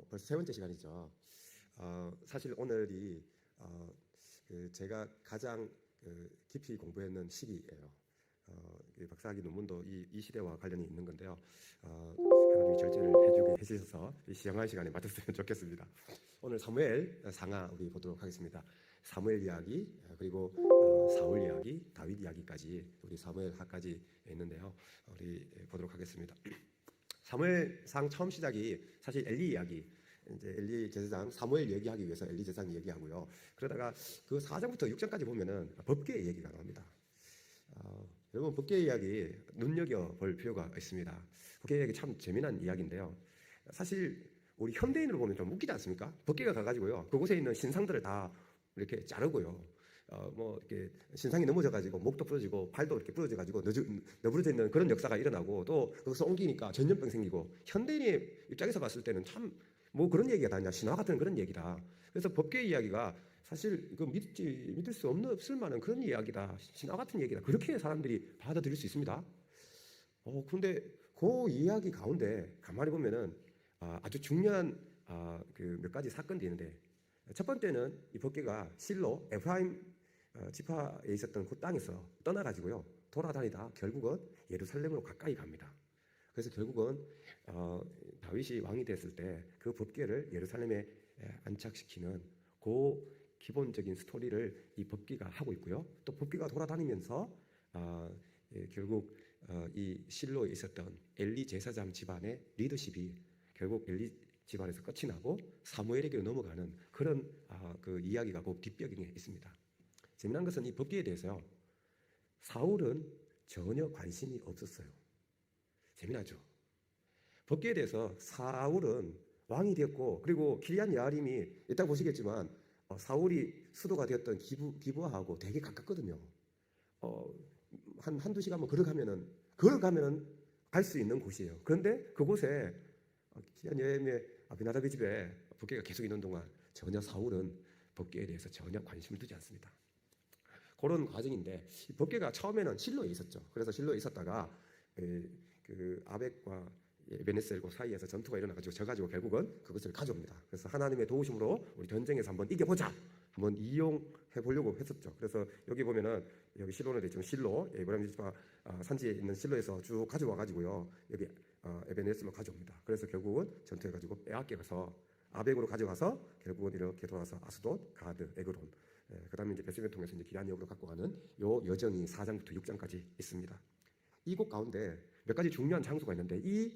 벌써 세 번째 시간이죠. 사실 오늘이 제가 가장 깊이 공부했는 시기예요. 박사학위 논문도 이 시대와 관련이 있는 건데요. 하나님이 절제를 해주게 해주셔서 이 시험할 시간에 맡았으면 좋겠습니다. 오늘 사무엘 상하 우리 보도록 하겠습니다. 사무엘 이야기 그리고 사울 이야기, 다윗 이야기까지 우리 사무엘하까지 있는데요. 우리 보도록 하겠습니다. 사무엘상 처음 시작이 사실 엘리 이야기, 이제 엘리 제사장 사무엘 얘기하기 위해서 엘리 제사장 얘기하고요. 그러다가 그 4장부터 6장까지 보면은 법궤 얘기가 나옵니다. 여러분 법궤 이야기 눈여겨 볼 필요가 있습니다. 법궤 이야기 참 재미난 이야기인데요. 사실 우리 현대인으로 보면 좀 웃기지 않습니까? 법궤가 가가지고요 그곳에 있는 신상들을 다 이렇게 자르고요. 이렇게 신상이 넘어져가지고 목도 부러지고 발도 이렇게 부러져가지고 너부러져 있는 그런 역사가 일어나고 또 거기서 옮기니까 전염병 생기고 현대인의 입장에서 봤을 때는 참 뭐 그런 얘기가 다냐 신화 같은 그런 얘기다. 그래서 법궤 이야기가 사실 이거 믿을 수 없을 만한 그런 이야기다. 신화 같은 얘기다. 그렇게 사람들이 받아들일 수 있습니다. 근데 그 이야기 가운데 가만히 보면은 아주 중요한 그 몇 가지 사건들이 있는데 첫 번째는 이 법궤가 실로 에프라임 지파에 있었던 그 땅에서 떠나가지고요 돌아다니다 결국은 예루살렘으로 가까이 갑니다. 그래서 결국은 다윗이 왕이 됐을 때 그 법궤를 예루살렘에 안착시키는 그 기본적인 스토리를 이 법궤가 하고 있고요. 또 법궤가 돌아다니면서 결국 이 실로에 있었던 엘리 제사장 집안의 리더십이 결국 엘리 집안에서 끝이 나고 사무엘에게로 넘어가는 그런 그 이야기가 그 뒷배경에 있습니다. 재미난 것은 이 법궤에 대해서요 사울은 전혀 관심이 없었어요. 재미나죠? 법궤에 대해서 사울은 왕이 되었고 그리고 길리앗 여아림이 이따 보시겠지만 사울이 수도가 되었던 기브아하고 되게 가깝거든요. 한두 시간만 걸어가면은 갈 수 있는 곳이에요. 그런데 그곳에 길리앗 여아림의 아비나답의 집에 법궤가 계속 있는 동안 전혀 사울은 법궤에 대해서 전혀 관심을 두지 않습니다. 그런 과정인데 법궤가 처음에는 실로에 있었죠. 그래서 실로에 있었다가 그 아벡과 에베네셀과 사이에서 전투가 일어나가지고 져가지고 결국은 그것을 가져옵니다. 그래서 하나님의 도우심으로 우리 전쟁에서 한번 이겨보자, 한번 이용해 보려고 했었죠. 그래서 여기 보면은 여기 실로는 되지만 실로 에브라임 지파 산지에 있는 실로에서 쭉 가져와 가지고요 여기 에베네셀로 가져옵니다. 그래서 결국은 전투해가지고 빼앗겨 가서 아벡으로 가져가서 결국은 이렇게 돌아서 아스돗, 가드, 에그론, 그다음에 이제 베스를 통해서 이제 기란역으로 갖고 가는 요 여정이 4장부터 6장까지 있습니다. 이 곡 가운데 몇 가지 중요한 장소가 있는데 이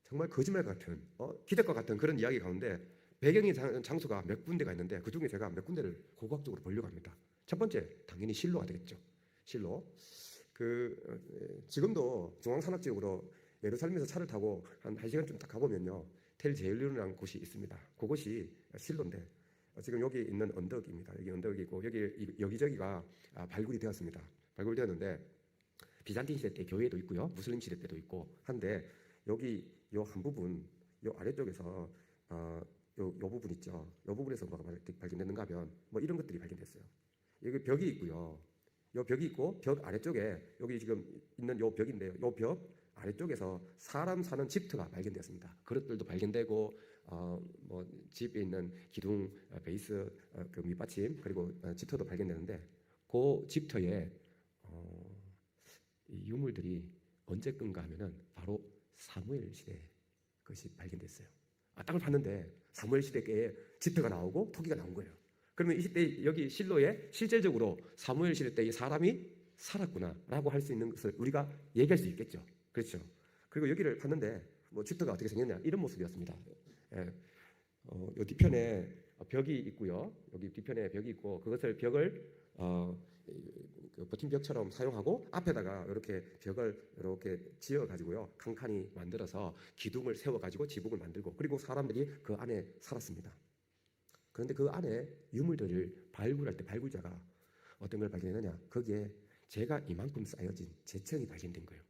정말 거짓말 같은 기적과 같은 그런 이야기 가운데 배경의 장소가 몇 군데가 있는데 그 중에 제가 몇 군데를 고고학적으로 보려고 합니다. 첫 번째 당연히 실로가 되겠죠. 실로. 지금도 중앙산악지역으로 예루살렘에서 차를 타고 한 1시간쯤 딱 가보면요 텔 제일리온이라는 곳이 있습니다. 그곳이 실로인데 지금 여기 있는 언덕입니다. 여기 언덕이고 여기저기가 발굴이 되었습니다. 발굴되었는데 비잔틴 시대 때 교회도 있고요 무슬림 시대 때도 있고 한데 여기 요 한 부분 요 아래쪽에서 요 부분 있죠. 요 부분에서 뭐가 발견됐는가 하면 뭐 이런 것들이 발견됐어요. 여기 벽이 있고요. 요 벽이 있고 벽 아래쪽에 여기 지금 있는 요 벽인데요. 요 벽 아래쪽에서 사람 사는 집터가 발견되었습니다. 그릇들도 발견되고 뭐 집에 있는 기둥 베이스 그 밑받침 그리고 집터도 발견되는데 그 집터에 이 유물들이 언제건가 하면은 바로 사무엘 시대 것이 발견됐어요. 땅을 봤는데 사무엘 시대에 집터가 나오고 토기가 나온 거예요. 그러면 이 시대 여기 실로에 실제적으로 사무엘 시대 때의 사람이 살았구나라고 할 수 있는 것을 우리가 얘기할 수 있겠죠. 그렇죠. 그리고 여기를 봤는데 뭐 집터가 어떻게 생겼냐 이런 모습이었습니다. 요 뒤편에 벽이 있고요. 여기 뒤편에 벽이 있고 그것을 벽을 그 버팀벽처럼 사용하고 앞에다가 이렇게 벽을 이렇게 지어 가지고요 칸칸이 만들어서 기둥을 세워 가지고 지붕을 만들고 그리고 사람들이 그 안에 살았습니다. 그런데 그 안에 유물들을 발굴할 때 발굴자가 어떤 걸 발견했느냐 거기에 재가 이만큼 쌓여진 재청이 발견된 거예요.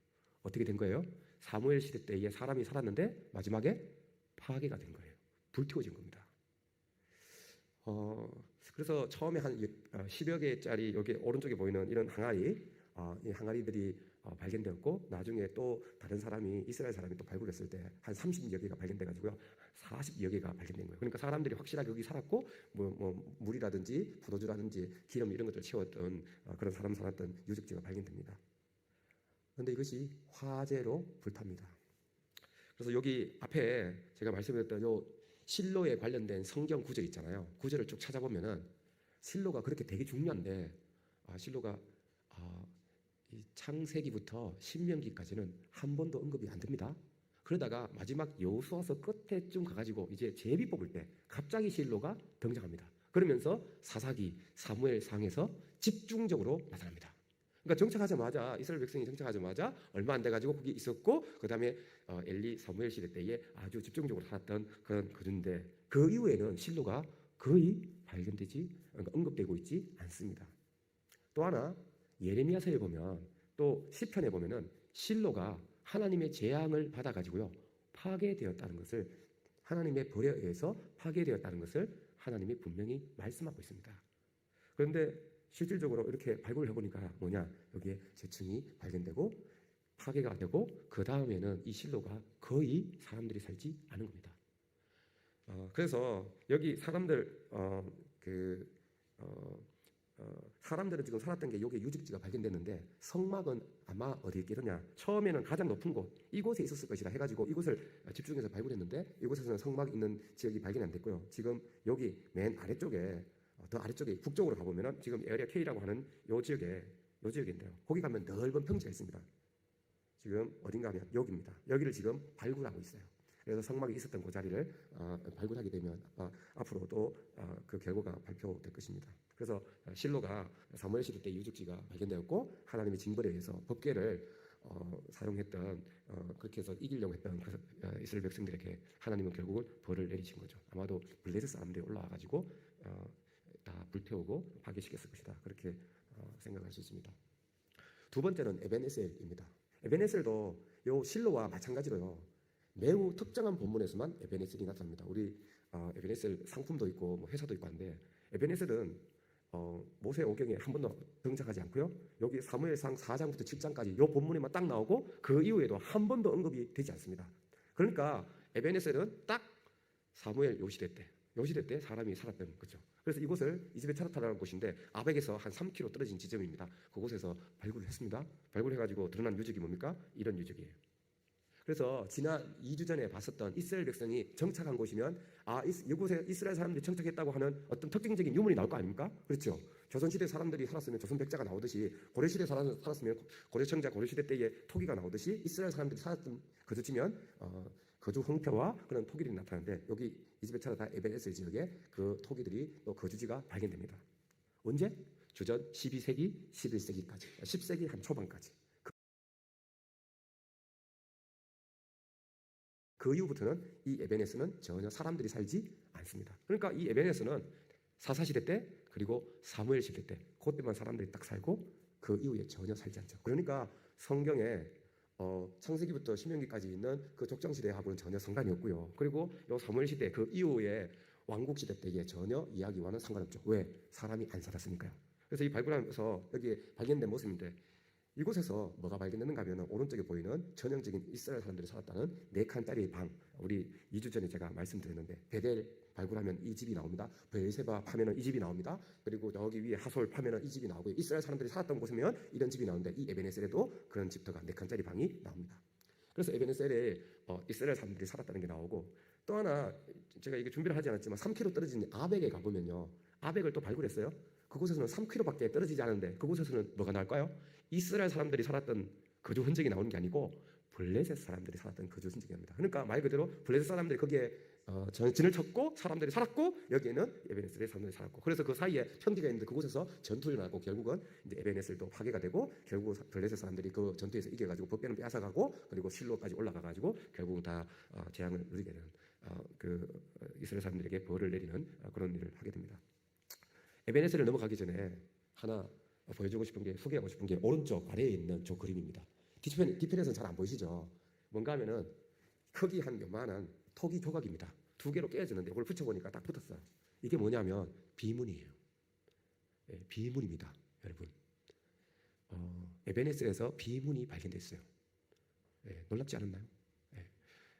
어떻게 된 거예요? 사무엘 시대 때에 사람이 살았는데 마지막에 파괴가 된 거예요. 불태워진 겁니다. 그래서 처음에 한 10여 개짜리 여기 오른쪽에 보이는 이런 항아리, 이 항아리들이 발견되었고 나중에 또 다른 사람이 이스라엘 사람이 또 발굴했을 때 한 30여 개가 발견돼가지고요 40여 개가 발견된 거예요. 그러니까 사람들이 확실하게 여기 살았고 뭐 물이라든지 포도주라든지 기름 이런 것들 채웠던 그런 사람 살았던 유적지가 발견됩니다. 그런데 이것이 화재로 불탑니다. 그래서 여기 앞에 제가 말씀드렸던 요 실로에 관련된 성경 구절 있잖아요. 구절을 쭉 찾아보면은 실로가 그렇게 되게 중요한데 실로가 이 창세기부터 신명기까지는 한 번도 언급이 안 됩니다. 그러다가 마지막 여호수아서 끝에쯤 가가지고 이제 제비 뽑을 때 갑자기 실로가 등장합니다. 그러면서 사사기, 사무엘상에서 집중적으로 나타납니다. 그러니까 정착하자마자 이스라엘 백성이 정착하자마자 얼마 안 돼가지고 거기 있었고 그 다음에 엘리 사무엘 시대 때에 아주 집중적으로 살았던 그런 거주인데 그 이후에는 실로가 거의 발견되지 그러니까 언급되고 있지 않습니다. 또 하나 예레미야서에 보면 또 시편에 보면은 실로가 하나님의 재앙을 받아가지고요 파괴되었다는 것을 하나님의 벌에 의해서 파괴되었다는 것을 하나님이 분명히 말씀하고 있습니다. 그런데 실질적으로 이렇게 발굴을 해보니까 뭐냐 여기에 재층이 발견되고 파괴가 되고 그 다음에는 이 실로가 거의 사람들이 살지 않은 겁니다. 그래서 여기 사람들 사람들은 지금 살았던 게 여기 유적지가 발견됐는데 성막은 아마 어디에 있겠느냐 처음에는 가장 높은 곳 이곳에 있었을 것이라 해가지고 이곳을 집중해서 발굴했는데 이곳에서는 성막이 있는 지역이 발견이 안 됐고요. 지금 여기 맨 아래쪽에 더 아래쪽에 북쪽으로 가보면은 지금 에어리아 K라고 하는 요 지역인데요. 거기 가면 넓은 평지가 있습니다. 지금 어딘가 하면 여기입니다. 여기를 지금 발굴하고 있어요. 그래서 성막이 있었던 그 자리를 발굴하게 되면 앞으로도 그 결과가 발표될 것입니다. 그래서 실로가 사무엘 시대 때 유적지가 발견되었고 하나님의 징벌에 의해서 법궤를 사용했던 그렇게 해서 이기려고 했던 이스라엘 백성들에게 하나님은 결국은 벌을 내리신 거죠. 아마도 블레셋 사람들이 올라와가지고 다 불태우고 파괴시켰을 것이다. 그렇게 생각할 수 있습니다. 두 번째는 에벤에셀입니다. 에벤에셀도 요 실로와 마찬가지로요. 매우 특정한 본문에서만 에벤에셀이 나타납니다. 우리 에벤에셀 상품도 있고 뭐 회사도 있고 한데 에벤에셀은 모세 오경에 한 번도 등장하지 않고요. 여기 사무엘상 4장부터 7장까지 요 본문에만 딱 나오고 그 이후에도 한 번도 언급이 되지 않습니다. 그러니까 에벤에셀은 딱 사무엘 요 시대 때 사람이 살았던 거죠. 그래서 이곳을 이집의 차르타라는 곳인데 아벡에서 한 3km 떨어진 지점입니다. 그곳에서 발굴을 했습니다. 발굴해가지고 드러난 유적이 뭡니까? 이런 유적이에요. 그래서 지난 2주 전에 봤었던 이스라엘 백성이 정착한 곳이면 이곳에 이스라엘 사람들이 정착했다고 하는 어떤 특징적인 유물이 나올 거 아닙니까? 그렇죠. 조선시대 사람들이 살았으면 조선백자가 나오듯이 고려시대 살았으면 고려청자 고려시대 때의 토기가 나오듯이 이스라엘 사람들이 살았던 거주지면 거주 형태와 그런 토기들이 나타나는데 여기 이집의 차르타 에벤에셀 지역에 그 토기들이 또 거주지가 발견됩니다. 언제? 주전 12세기, 11세기까지 10세기 한 초반까지 그 이후부터는 이 에벤에스는 전혀 사람들이 살지 않습니다. 그러니까 이 에벤에스는 사사시대 때 그리고 사무엘 시대 때 그때만 사람들이 딱 살고 그 이후에 전혀 살지 않죠. 그러니까 성경에 창세기부터 신명기까지 있는 그 족장시대하고는 전혀 상관이 없고요. 그리고 이 사무엘 시대 그 이후에 왕국시대 때에 전혀 이야기와는 상관없죠. 왜? 사람이 안 살았으니까요. 그래서 이 발굴하면서 여기에 발견된 모습인데 이곳에서 뭐가 발견되는가 하면 오른쪽에 보이는 전형적인 이스라엘 사람들이 살았다는 4칸짜리 방 우리 2주 전에 제가 말씀드렸는데 베델 발굴하면 이 집이 나옵니다. 베르세바 파면은 이 집이 나옵니다. 그리고 여기 위에 하솔 파면은 이 집이 나오고요. 이스라엘 사람들이 살았던 곳이면 이런 집이 나오는데 이 에벤에셀에도 그런 집터가 4칸짜리 방이 나옵니다. 그래서 에벤에셀에 이스라엘 사람들이 살았다는 게 나오고 또 하나 제가 이게 준비를 하지 않았지만 3km 떨어진 아벡에 가보면요. 아벡을 또 발굴했어요. 그곳에서는 3km밖에 떨어지지 않은데 그곳에서는 뭐가 나올까요? 이스라엘 사람들이 살았던 거주 흔적이 나오는 게 아니고 블레셋 사람들이 살았던 거주 흔적이 납니다. 그러니까 말 그대로 블레셋 사람들이 거기에 진을 쳤고 사람들이 살았고 여기에는 에벤에셀의 사람들이 살았고 그래서 그 사이에 평지가 있는데 그곳에서 전투를 나고 결국은 이제 에벤에셀도 파괴가 되고 결국 블레셋 사람들이 그 전투에서 이겨가지고 법궤는 빼앗아가고 그리고 실로까지 올라가가지고 결국은 다 재앙을 누리게 되는 이스라엘 사람들에게 벌을 내리는 그런 일을 하게 됩니다. 에벤에셀을 넘어가기 전에 하나 보여주고 싶은 게 소개하고 싶은 게 오른쪽 아래에 있는 저 그림입니다. 뒤편에서는 잘 안 보이시죠? 뭔가 하면은 크기 한 요만한 토기 조각입니다. 2개로 깨어지는데 이걸 붙여보니까 딱 붙었어요. 이게 뭐냐면 비문이에요. 네, 비문입니다, 여러분. 에베네셀에서 비문이 발견됐어요. 예, 놀랍지 않았나요? 예.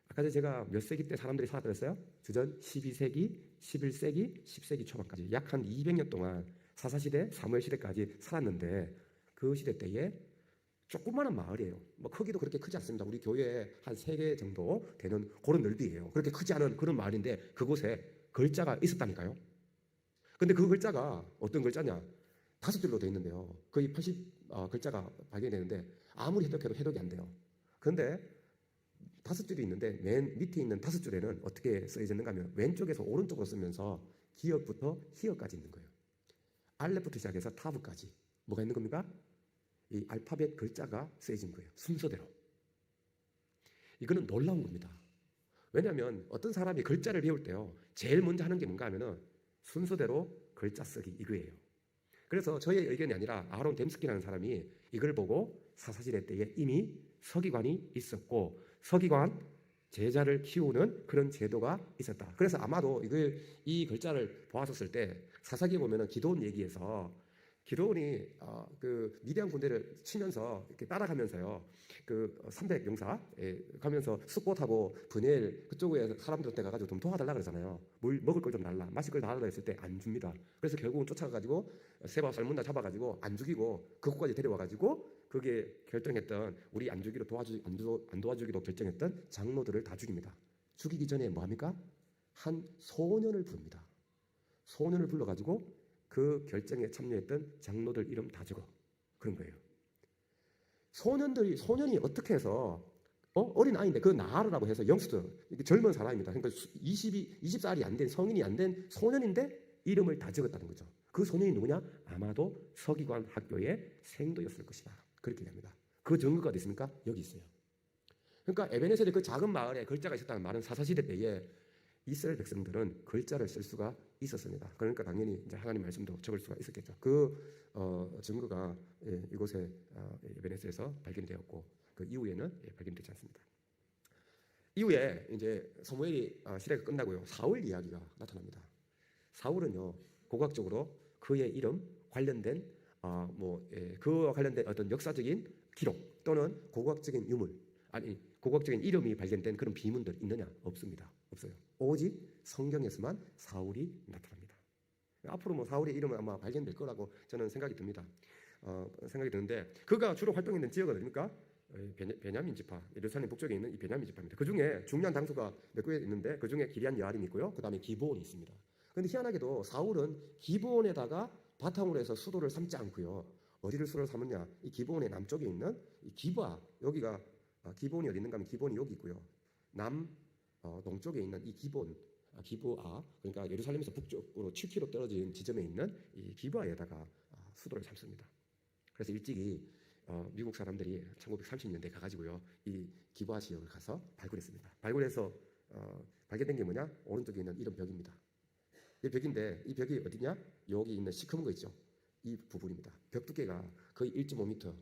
아까 전에 제가 몇 세기 때 사람들이 살았다 그랬어요? 주전 12세기, 11세기, 10세기 초반까지 약 한 200년 동안 사사시대, 사무엘시대까지 살았는데 그 시대 때에 조그마한 마을이에요. 뭐 크기도 그렇게 크지 않습니다. 우리 교회에 한 3개 정도 되는 그런 넓이에요. 그렇게 크지 않은 그런 마을인데 그곳에 글자가 있었다니까요. 근데 그 글자가 어떤 글자냐? 5줄로 되어 있는데요. 거의 80 글자가 발견되는데 아무리 해독해도 해독이 안 돼요. 그런데 5줄이 있는데 맨 밑에 있는 5줄에는 어떻게 쓰여져 있는가 하면 왼쪽에서 오른쪽으로 쓰면서 기역부터 희역까지 있는 거예요. 알렙부터 시작해서 타브까지 뭐가 있는 겁니까? 이 알파벳 글자가 쓰여진 거예요. 순서대로. 이거는 놀라운 겁니다. 왜냐하면 어떤 사람이 글자를 배울 때요, 제일 먼저 하는 게 뭔가 하면은 순서대로 글자 쓰기 이거예요. 그래서 저의 의견이 아니라 아론 댐스키라는 사람이 이걸 보고 사사시대 때에 이미 서기관이 있었고 서기관 제자를 키우는 그런 제도가 있었다. 그래서 아마도 이 글자를 보았었을 때 사사기에 보면은 기드온 얘기에서 기드온이 그 미디안 군대를 치면서 이렇게 따라가면서요, 그 300용사 가면서 숫꽃하고 브넬 그쪽에 사람들한테 가가지고 좀 도와달라 그러잖아요. 물 먹을 걸 좀 달라, 마실 걸 달라 했을 때 안 줍니다. 그래서 결국은 쫓아가가지고 세바 살문나 잡아가지고 안 죽이고 그곳까지 데려와가지고 그게 결정했던 우리 안 죽이로 안 도와주기로 결정했던 장로들을 다 죽입니다. 죽이기 전에 뭐 합니까? 한 소년을 부릅니다. 소년을 불러가지고 그 결정에 참여했던 장로들 이름 다 적어. 그런 거예요. 소년이 어떻게 해서 어린 아이인데 그 나하르라고 해서 영수들, 젊은 사람입니다. 그러니까 20살이 안 된 성인이 안 된 소년인데 이름을 다 적었다는 거죠. 그 소년이 누구냐? 아마도 서기관 학교의 생도였을 것이다. 그렇게 됩니다. 그 증거가 어디 있습니까? 여기 있어요. 그러니까 에베네셀의 그 작은 마을에 글자가 있었다는 말은 사사시대 때에 이스라엘 백성들은 글자를 쓸 수가 있었습니다. 그러니까 당연히 이제 하나님 말씀도 적을 수가 있었겠죠. 그 증거가 이곳에 에베네셀에서 발견되었고 그 이후에는 발견되지 않습니다. 이후에 이제 사무엘이 시대가 끝나고요, 사울 이야기가 나타납니다. 사울은요, 고고학적으로 그의 이름 관련된 그와 관련된 어떤 역사적인 기록 또는 고고학적인 유물, 아니 고고학적인 이름이 발견된 그런 비문들 있느냐? 없습니다. 없어요. 오직 성경에서만 사울이 나타납니다. 앞으로 뭐 사울의 이름은 아마 발견될 거라고 저는 생각이 듭니다. 생각이 드는데 그가 주로 활동했는 지역은 어디입니까? 베냐민 지파, 예루살렘 북쪽에 있는 이 베냐민 지파입니다. 그 중에 중요한 장소가 몇 군데 있는데 그 중에 기리안 여아림이 있고요. 그 다음에 기브온이 있습니다. 그런데 희한하게도 사울은 기브온에다가 바탕으로 해서 수도를 삼지 않고요. 어디를 수도를 삼느냐? 이 기브온의 남쪽에 있는 이 기브아, 여기가 기브온이 어디 있는가 하면 기브온이 여기 있고요. 동쪽에 있는 이 기브아, 그러니까 예루살렘에서 북쪽으로 7km 떨어진 지점에 있는 이 기브아에다가 수도를 삼습니다. 그래서 일찍이 미국 사람들이 1930년대에 가가지고요, 이 기브아 지역을 가서 발굴했습니다. 발굴해서 발견된 게 뭐냐? 오른쪽에 있는 이런 벽입니다. 이 벽인데 이 벽이 어디냐? 여기 있는 시커먼 거 있죠? 이 부분입니다. 벽 두께가 거의 1.5m,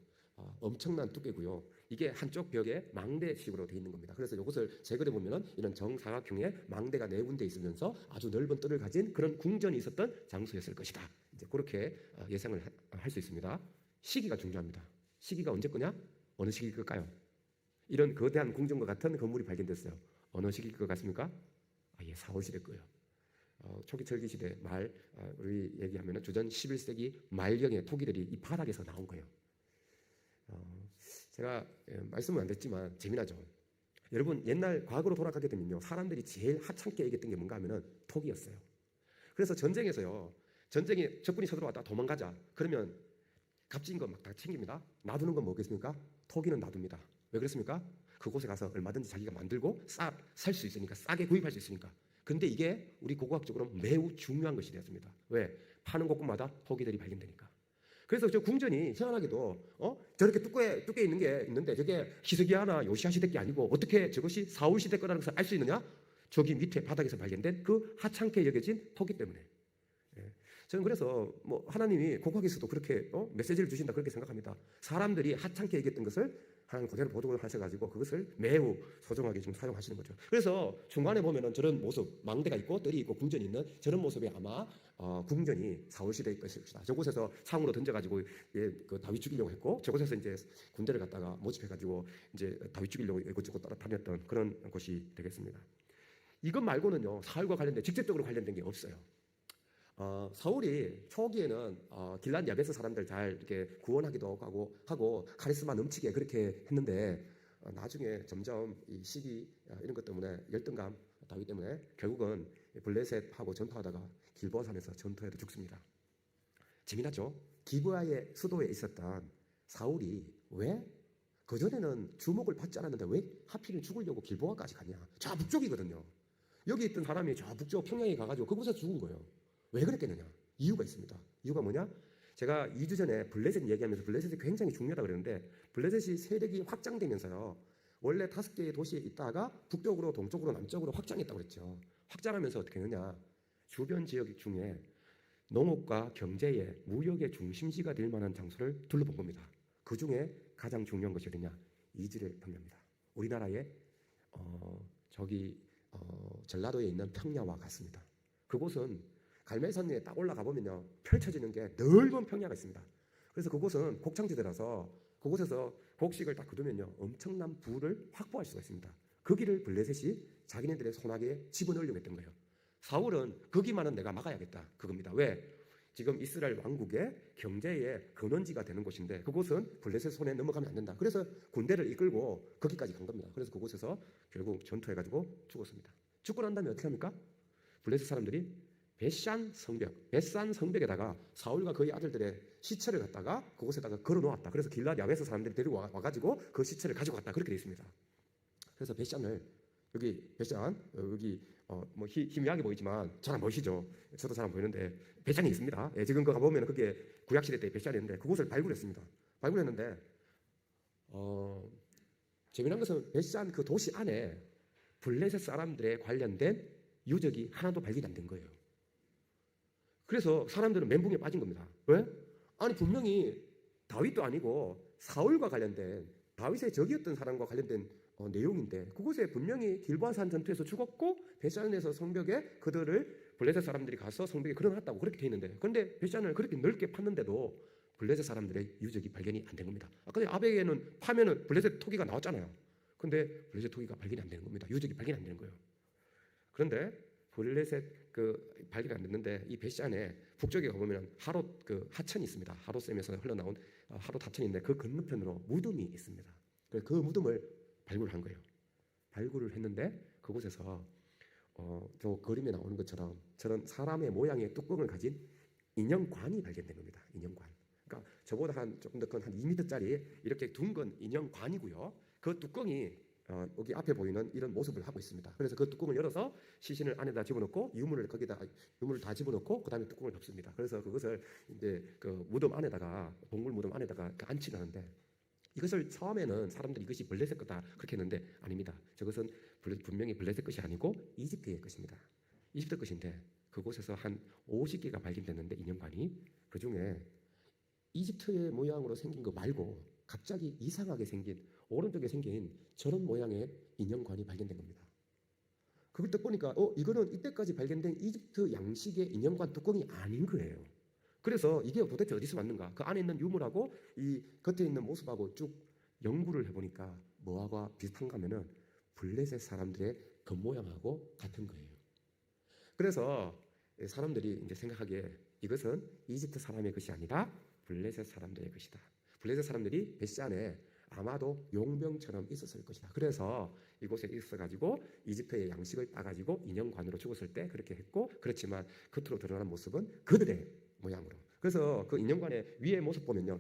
엄청난 두께고요. 이게 한쪽 벽에 망대식으로 되어 있는 겁니다. 그래서 이것을 제거해 보면은 이런 정사각형의 망대가 4군데 있으면서 아주 넓은 뜰을 가진 그런 궁전이 있었던 장소였을 것이다. 이제 그렇게 예상을 할 수 있습니다. 시기가 중요합니다. 시기가 언제 거냐? 어느 시기일 걸까요? 이런 거대한 궁전과 같은 건물이 발견됐어요. 어느 시기일 것 같습니까? 사울 시대 거예요. 초기 철기 시대 말, 우리 얘기하면 주전 11세기 말경의 토기들이 이 바닥에서 나온 거예요. 제가 말씀은 안 됐지만 재미나죠. 여러분, 옛날 과거로 돌아가게 되면요, 사람들이 제일 하찮게 얘기했던 게 뭔가 하면은 토기였어요. 그래서 전쟁에서요, 전쟁에 적군이 쳐들어왔다 도망가자 그러면 값진 거 막 다 챙깁니다. 놔두는 건 뭐겠습니까? 토기는 놔둡니다. 왜 그렇습니까? 그곳에 가서 얼마든지 자기가 만들고 살 수 있으니까, 싸게 구입할 수 있으니까. 근데 이게 우리 고고학적으로 매우 중요한 것이 되었습니다. 왜? 파는 곳곳마다 토기들이 발견되니까. 그래서 저 궁전이 희한하게도 저렇게 두께 있는 게 있는데 저게 히스기야나 요시야 시대 게 아니고 어떻게 저것이 사울 시대 거라는 것을 알 수 있느냐? 저기 밑에 바닥에서 발견된 그 하찮게 여겨진 토기 때문에. 저는 그래서 하나님이 고고학에서도 그렇게 메시지를 주신다 그렇게 생각합니다. 사람들이 하찮게 여겼던 것을 하나님 그대로 보존을 하셔가지고 그것을 매우 소중하게 좀 사용하시는 거죠. 그래서 중간에 보면은 저런 모습, 망대가 있고 뜰이 있고 궁전이 있는 저런 모습이 아마 궁전이 사울 시대의 것입니다. 저곳에서 상으로 던져가지고 그 다윗 죽이려고 했고, 저곳에서 이제 군대를 갖다가 모집해가지고 이제 다윗 죽이려고 이곳저곳 따라다녔던 그런 곳이 되겠습니다. 이것 말고는요 사울과 관련된 직접적으로 관련된 게 없어요. 사울이 초기에는 길란 야베스 사람들 잘 이렇게 구원하기도 하고 카리스마 넘치게 그렇게 했는데 나중에 점점 이 시기 이런 것 때문에 열등감 다윗 때문에 결국은 블레셋하고 전투하다가 길보아산에서 전투해도 죽습니다. 재미나죠? 기브아의 수도에 있었던 사울이 왜 그전에는 주목을 받지 않았는데 왜 하필 죽으려고 길보아까지 가냐? 저 북쪽이거든요. 여기 있던 사람이 저 북쪽 평양에 가가지고 그곳에서 죽은 거예요. 왜 그랬겠느냐? 이유가 있습니다. 이유가 뭐냐? 제가 2주 전에 블레셋 얘기하면서 블레셋이 굉장히 중요하다고 그랬는데 블레셋이 세력이 확장되면서요. 원래 5개의 도시에 있다가 북쪽으로 동쪽으로 남쪽으로 확장했다고 그랬죠. 확장하면서 어떻게 했느냐? 주변 지역 중에 농업과 경제의 무역의 중심지가 될 만한 장소를 둘러본 겁니다. 그 중에 가장 중요한 것이 어디냐? 이즈레엘 평야입니다. 우리나라의 전라도에 있는 평야와 같습니다. 그곳은 갈매산 위에 딱 올라가 보면요 펼쳐지는 게 넓은 평야가 있습니다. 그래서 그곳은 곡창지대라서 그곳에서 곡식을 딱 거두면요 엄청난 부를 확보할 수가 있습니다. 거기를 블레셋이 자기네들의 손아귀에 집어넣으려고 했던 거예요. 사울은 거기만은 내가 막아야겠다 그겁니다. 왜? 지금 이스라엘 왕국의 경제의 근원지가 되는 곳인데 그곳은 블레셋 손에 넘어가면 안 된다. 그래서 군대를 이끌고 거기까지 간 겁니다. 그래서 그곳에서 결국 전투해가지고 죽었습니다. 죽고 난 다음에 어떻게 합니까? 블레셋 사람들이 베산 성벽에다가 사울과 그의 아들들의 시체를 갖다가 그곳에다가 걸어놓았다. 그래서 길랏 야베스 사람들이 데리고 와가지고 그 시체를 가지고 갔다. 그렇게 되어 있습니다. 그래서 베산을 여기 뭐 희미하게 보이지만 잘 안 보이시죠? 저도 잘 안 보이는데 베산이 있습니다. 예, 지금 거 보면 그게 구약시대 때 베산이었는데 그곳을 발굴했습니다. 발굴했는데 재미난 것은 베산 그 도시 안에 블레셋 사람들에 관련된 유적이 하나도 발견이 안 된 거예요. 그래서 사람들은 멘붕에 빠진 겁니다. 왜? 아니 분명히 다윗도 아니고 사울과 관련된 다윗의 적이었던 사람과 관련된 내용인데 그곳에 분명히 길보아산 전투에서 죽었고 베산에서 성벽에 그들을 블레셋 사람들이 가서 성벽에 걸어놨다고 그렇게 돼 있는데 그런데 베산을 그렇게 넓게 팠는데도 블레셋 사람들의 유적이 발견이 안 된 겁니다. 아까 아벡에는 파면은 블레셋 토기가 나왔잖아요. 근데 블레셋 토기가 발견이 안 되는 겁니다. 유적이 발견이 안 되는 거예요. 그런데 블레셋 발견이 안 됐는데 이 베산에 북쪽에 가보면 하롯 하천이 있습니다. 하롯샘에서 흘러나온 하롯 하천인데 그 건너편으로 무덤이 있습니다. 그래서 그 무덤을 발굴한 거예요. 발굴을 했는데 그곳에서 저 그림에 나오는 것처럼 저런 사람의 모양의 뚜껑을 가진 인형관이 발견된 겁니다. 인형관. 그러니까 저보다 조금 더 큰 한 2m짜리 이렇게 둥근 인형관이고요. 그 뚜껑이 여기 앞에 보이는 이런 모습을 하고 있습니다. 그래서 그 뚜껑을 열어서 시신을 안에다 집어넣고 유물을 다 집어넣고 그 다음에 뚜껑을 덮습니다. 그래서 그것을 이제 그 무덤 안에다가 동물 무덤 안에다가 안치를 하는데 이것을 처음에는 사람들이 이것이 블레셋 거다 그렇게 했는데 아닙니다. 저것은 분명히 블레셋 것이 아니고 이집트의 것입니다. 이집트 것인데 그곳에서 한 50개가 발견됐는데 인형관이 그 중에 이집트의 모양으로 생긴 거 말고 갑자기 이상하게 생긴 오른쪽에 생긴 저런 모양의 인형관이 발견된 겁니다. 그걸 딱 보니까 이거는 이때까지 발견된 이집트 양식의 인형관 뚜껑이 아닌 거예요. 그래서 이게 도대체 어디서 왔는가? 그 안에 있는 유물하고 이 겉에 있는 모습하고 쭉 연구를 해보니까 뭐하고 비슷한가 하면은 블레셋 사람들의 겉모양하고 같은 거예요. 그래서 사람들이 이제 생각하기에 이것은 이집트 사람의 것이 아니라 블레셋 사람들의 것이다. 블레셋 사람들이 베산에 아마도 용병처럼 있었을 것이다. 그래서 이곳에 있어가지고 이집트의 양식을 따가지고 인형관으로 죽었을 때 그렇게 했고 그렇지만 겉으로 드러나는 모습은 그들의 모양으로. 그래서 그 인형관의 위의 모습 보면요.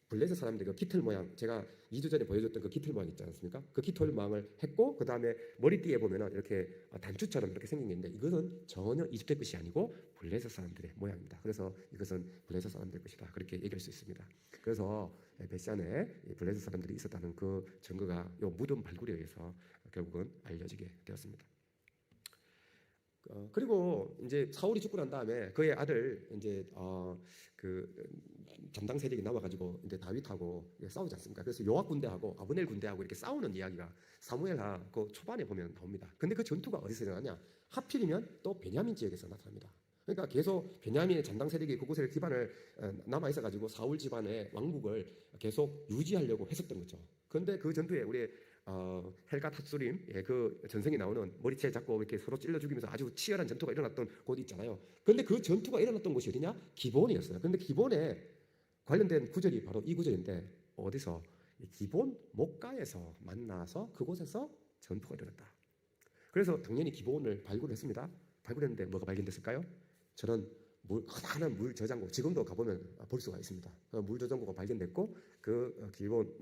블레셋 사람들이 그 깃털 모양 제가 2주 전에 보여줬던 그 깃털 모양 있지 않습니까? 그 깃털 모양을 했고 그 다음에 머리띠에 보면은 이렇게 단추처럼 이렇게 생긴 게 있는데 이것은 전혀 이집트 것이 아니고 블레셋 사람들의 모양입니다. 그래서 이것은 블레셋 사람들의 것이다 그렇게 얘기할 수 있습니다. 그래서 베산에 블레셋 사람들이 있었다는 그 증거가 이 무덤 발굴에 의해서 결국은 알려지게 되었습니다. 그리고 이제 사울이 죽고 난 다음에 그의 아들 이제 그 전당 세력이 나와가지고 이제 다윗하고 싸우지 않습니까? 그래서 요압 군대하고 아브넬 군대하고 이렇게 싸우는 이야기가 사무엘하 그 초반에 보면 나옵니다. 근데 그 전투가 어디서 일어나냐? 하필이면 또 베냐민 지역에서 나타납니다. 그러니까 계속 베냐민의 전당 세력이 그곳에 기반을 남아 있어가지고 사울 집안의 왕국을 계속 유지하려고 했었던 거죠. 그런데 그 전투에 우리 헬가 탑수림 그 전생이 나오는 머리채 잡고 이렇게 서로 찔러 죽이면서 아주 치열한 전투가 일어났던 곳이 있잖아요. 그런데 그 전투가 일어났던 곳이 어디냐? 기본이었어요. 그런데 기본에 관련된 구절이 바로 이 구절인데 어디서? 기본 목가에서 만나서 그곳에서 전투가 일어났다. 그래서 당연히 기본을 발굴했습니다. 발굴했는데 뭐가 발견됐을까요? 저는 커다란 물 저장고, 지금도 가보면 볼 수가 있습니다. 물 저장고가 발견됐고 그 기본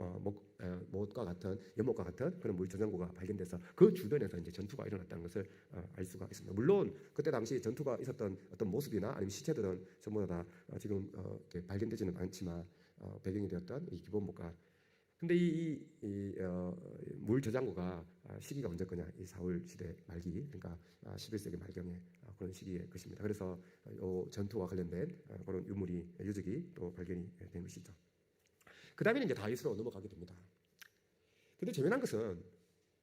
못과 같은 연못과 같은 그런 물 저장고가 발견돼서 그 주변에서 이제 전투가 일어났다는 것을 알 수가 있습니다. 물론 그때 당시 전투가 있었던 어떤 모습이나 아니면 시체들은 전부 다 지금 발견되지는 않지만 배경이 되었던 이 기본 못과. 근데 물 저장고가 시기가 언제 거냐? 이 사울 시대 말기, 그러니까 11세기 말경에 그런 시기의 것입니다. 그래서 전투와 관련된 그런 유적이 또 발견이 된 것이죠. 그 다음에는 이제 다윗으로 넘어가게 됩니다. 근데 재미난 것은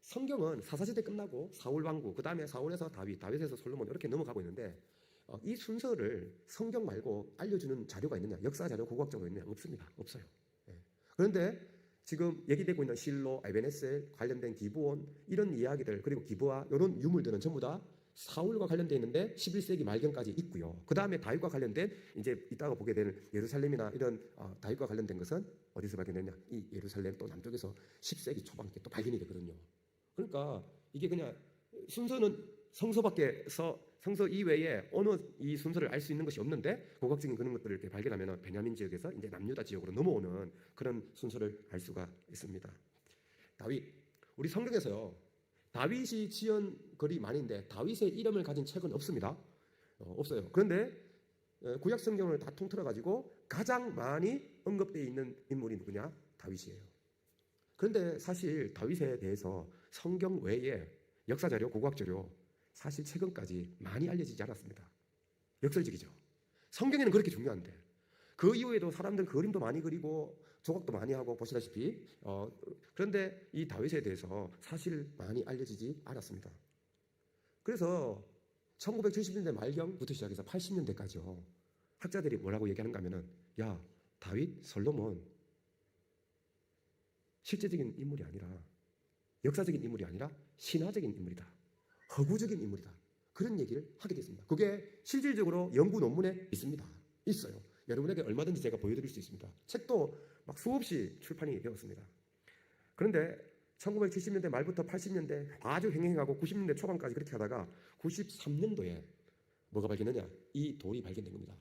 성경은 사사시대 끝나고 사울 왕국, 그 다음에 사울에서 다윗, 다윗에서 솔로몬 이렇게 넘어가고 있는데 이 순서를 성경 말고 알려주는 자료가 있느냐? 역사 자료, 고고학적으로 있느냐? 없습니다. 없어요. 그런데 지금 얘기되고 있는 실로, 에베네셀 관련된 기브온 이런 이야기들, 그리고 기브아 이런 유물들은 전부 다 사울과 관련되어 있는데 11세기 말경까지 있고요. 그 다음에 다윗과 관련된 이제 이따가 보게 되는 예루살렘이나 이런 다윗과 관련된 것은 어디서 발견됐냐? 이 예루살렘 또 남쪽에서 10세기 초반에 또 발견이 되거든요. 그러니까 이게 그냥 순서는 성서 이외에 어느 이 순서를 알 수 있는 것이 없는데 고각적인 그런 것들을 이렇게 발견하면 베냐민 지역에서 이제 남유다 지역으로 넘어오는 그런 순서를 알 수가 있습니다. 다윗, 우리 성경에서요 다윗이 지은 글이 많이 있는데 다윗의 이름을 가진 책은 없습니다. 없어요. 그런데 구약 성경을 다 통틀어 가지고 가장 많이 언급되어 있는 인물이 누구냐? 다윗이에요. 그런데 사실 다윗에 대해서 성경 외에 역사 자료, 고고학 자료 사실 최근까지 많이 알려지지 않았습니다. 역설적이죠. 성경에는 그렇게 중요한데 그 이후에도 사람들은 그림도 많이 그리고 조각도 많이 하고 보시다시피 그런데 이 다윗에 대해서 사실 많이 알려지지 않았습니다. 그래서 1970년대 말경부터 시작해서 80년대까지요. 학자들이 뭐라고 얘기하는가 하면은 야, 다윗, 솔로몬 실제적인 인물이 아니라 역사적인 인물이 아니라 신화적인 인물이다. 허구적인 인물이다. 그런 얘기를 하게 됐습니다. 그게 실질적으로 연구 논문에 있습니다. 있어요. 여러분에게 얼마든지 제가 보여드릴 수 있습니다. 책도 막 수없이 출판이 되었습니다. 그런데 1970년대 말부터 80년대 아주 행행하고 90년대 초반까지 그렇게 하다가 93년도에 뭐가 발견되냐? 이 돌이 발견된 겁니다.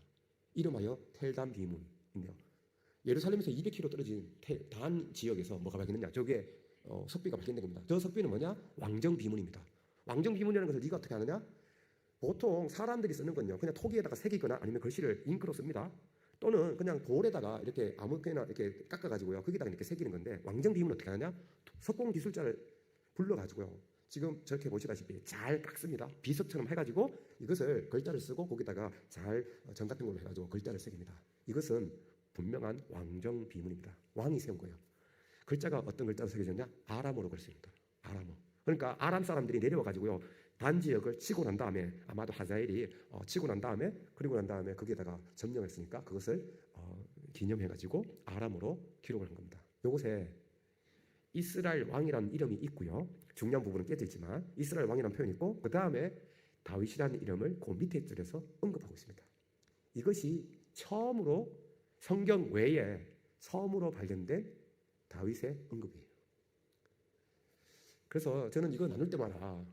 이름하여 텔단 비문인데요. 예루살렘에서 200km 떨어진 단 지역에서 뭐가 발견됐냐? 저게 석비가 발견된 겁니다. 저 석비는 뭐냐? 왕정 비문입니다. 왕정 비문이라는 것을 네가 어떻게 하느냐? 보통 사람들이 쓰는 건요, 그냥 토기에다가 새기거나 아니면 글씨를 잉크로 씁니다. 또는 그냥 돌에다가 이렇게 아무렇게나 이렇게 깎아가지고요, 거기다가 이렇게 새기는 건데 왕정 비문은 어떻게 하느냐? 석공 기술자를 불러가지고요, 지금 저렇게 보시다시피 잘 깎습니다. 비석처럼 해가지고 이것을 글자를 쓰고 거기다가 잘 전 같은 걸로 해가지고 글자를 새깁니다. 이것은 분명한 왕정 비문입니다. 왕이 세운 거예요. 글자가 어떤 글자로 새겨졌냐? 아람어로 글쓰입니다. 아람어. 그러니까 아람 사람들이 내려와가지고요, 단 지역을 치고 난 다음에 아마도 하자엘이 치고 난 다음에 그리고 난 다음에 거기에다가 점령했으니까 그것을 기념해가지고 아람어로 기록을 한 겁니다. 이곳에 이스라엘 왕이라는 이름이 있고요, 중요한 부분은 깨져 있지만 이스라엘 왕이라는 표현이 있고 그 다음에 다윗이라는 이름을 그 밑에 줄에서 언급하고 있습니다. 이것이 처음으로 성경 외에 처음으로 발견된 다윗의 언급이에요. 그래서 저는 이거 나눌 때마다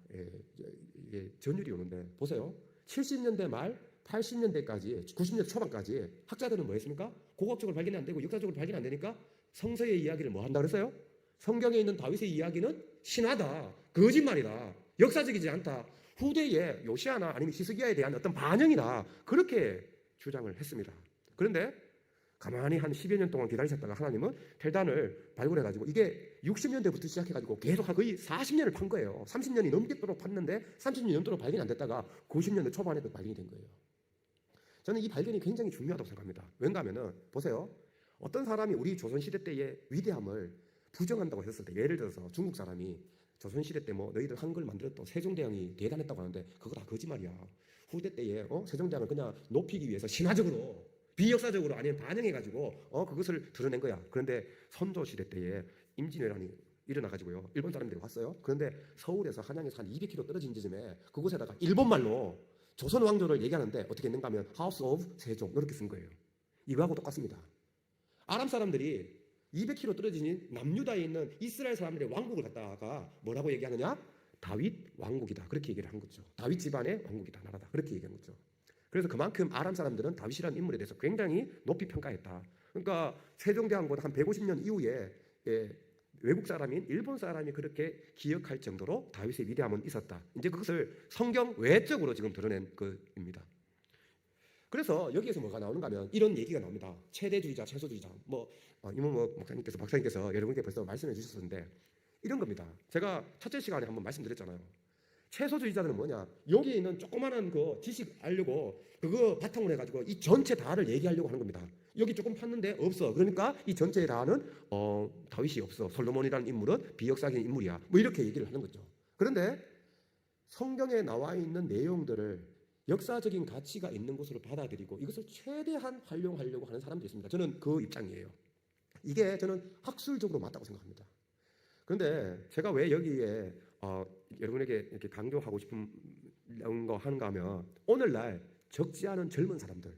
전율이 오는데 보세요. 70년대 말 80년대까지 90년대 초반까지 학자들은 뭐 했습니까? 고고학적으로 발견이 안 되고 역사적으로 발견이 안 되니까 성서의 이야기를 뭐 한다 그랬어요? 성경에 있는 다윗의 이야기는 신화다, 거짓말이다, 역사적이지 않다, 후대의 요시아나 아니면 히스기야에 대한 어떤 반영이다, 그렇게 주장을 했습니다. 그런데 가만히 한 10여 년 동안 기다리셨다가 하나님은 텔단을 발굴해가지고 이게 60년대부터 시작해가지고 계속 거의 40년을 판 거예요. 30년이 넘도록 팠는데 30년이 넘도록 발견이 안 됐다가 90년대 초반에 발견이 된 거예요. 저는 이 발견이 굉장히 중요하다고 생각합니다. 왠가 하면은 보세요. 어떤 사람이 우리 조선시대 때의 위대함을 부정한다고 했을 때, 예를 들어서 중국 사람이 조선시대 때 뭐 너희들 한글 만들었던 세종대왕이 대단했다고 하는데 그거 다 거짓말이야. 후대 때에 세종대왕을 그냥 높이기 위해서 신화적으로 비역사적으로 아니면 반영해가지고 그것을 드러낸 거야. 그런데 선조 시대 때에 임진왜란이 일어나가지고요. 일본 사람들이 왔어요. 그런데 서울에서 한양에서 한 200km 떨어진 지점에 그곳에다가 일본말로 조선 왕조를 얘기하는데 어떻게 했는가 하면 하우스 오브 세종 이렇게 쓴 거예요. 이거하고 똑같습니다. 아람 사람들이 200km 떨어진 남유다에 있는 이스라엘 사람들의 왕국을 갖다가 뭐라고 얘기하느냐? 다윗 왕국이다. 그렇게 얘기를 한 거죠. 다윗 집안의 왕국이다. 나라다. 그렇게 얘기한 거죠. 그래서 그만큼 아람 사람들은 다윗이라는 인물에 대해서 굉장히 높이 평가했다. 그러니까 세종대왕보다 한 150년 이후에 외국 사람인 일본 사람이 그렇게 기억할 정도로 다윗의 위대함은 있었다. 이제 그것을 성경 외적으로 지금 드러낸 것입니다. 그래서 여기에서 뭐가 나오는가 하면 이런 얘기가 나옵니다. 최대주의자, 최소주의자. 이모 목사님께서 박사님께서 여러분께 벌써 말씀해 주셨는데 이런 겁니다. 제가 첫째 시간에 한번 말씀드렸잖아요. 최소주의자들은 뭐냐? 여기에 있는 조그마한 그 지식 알려고 그거 바탕으로 해가지고 이 전체 다를 얘기하려고 하는 겁니다. 여기 조금 팠는데 없어. 그러니까 이 전체 다는 다윗이 없어. 솔로몬이라는 인물은 비역사적인 인물이야. 뭐 이렇게 얘기를 하는 거죠. 그런데 성경에 나와 있는 내용들을 역사적인 가치가 있는 것으로 받아들이고 이것을 최대한 활용하려고 하는 사람들이 있습니다. 저는 그 입장이에요. 이게 저는 학술적으로 맞다고 생각합니다. 그런데 제가 왜 여기에 여러분에게 이렇게 강조하고 싶은 거 하는가 하면 오늘날 적지 않은 젊은 사람들,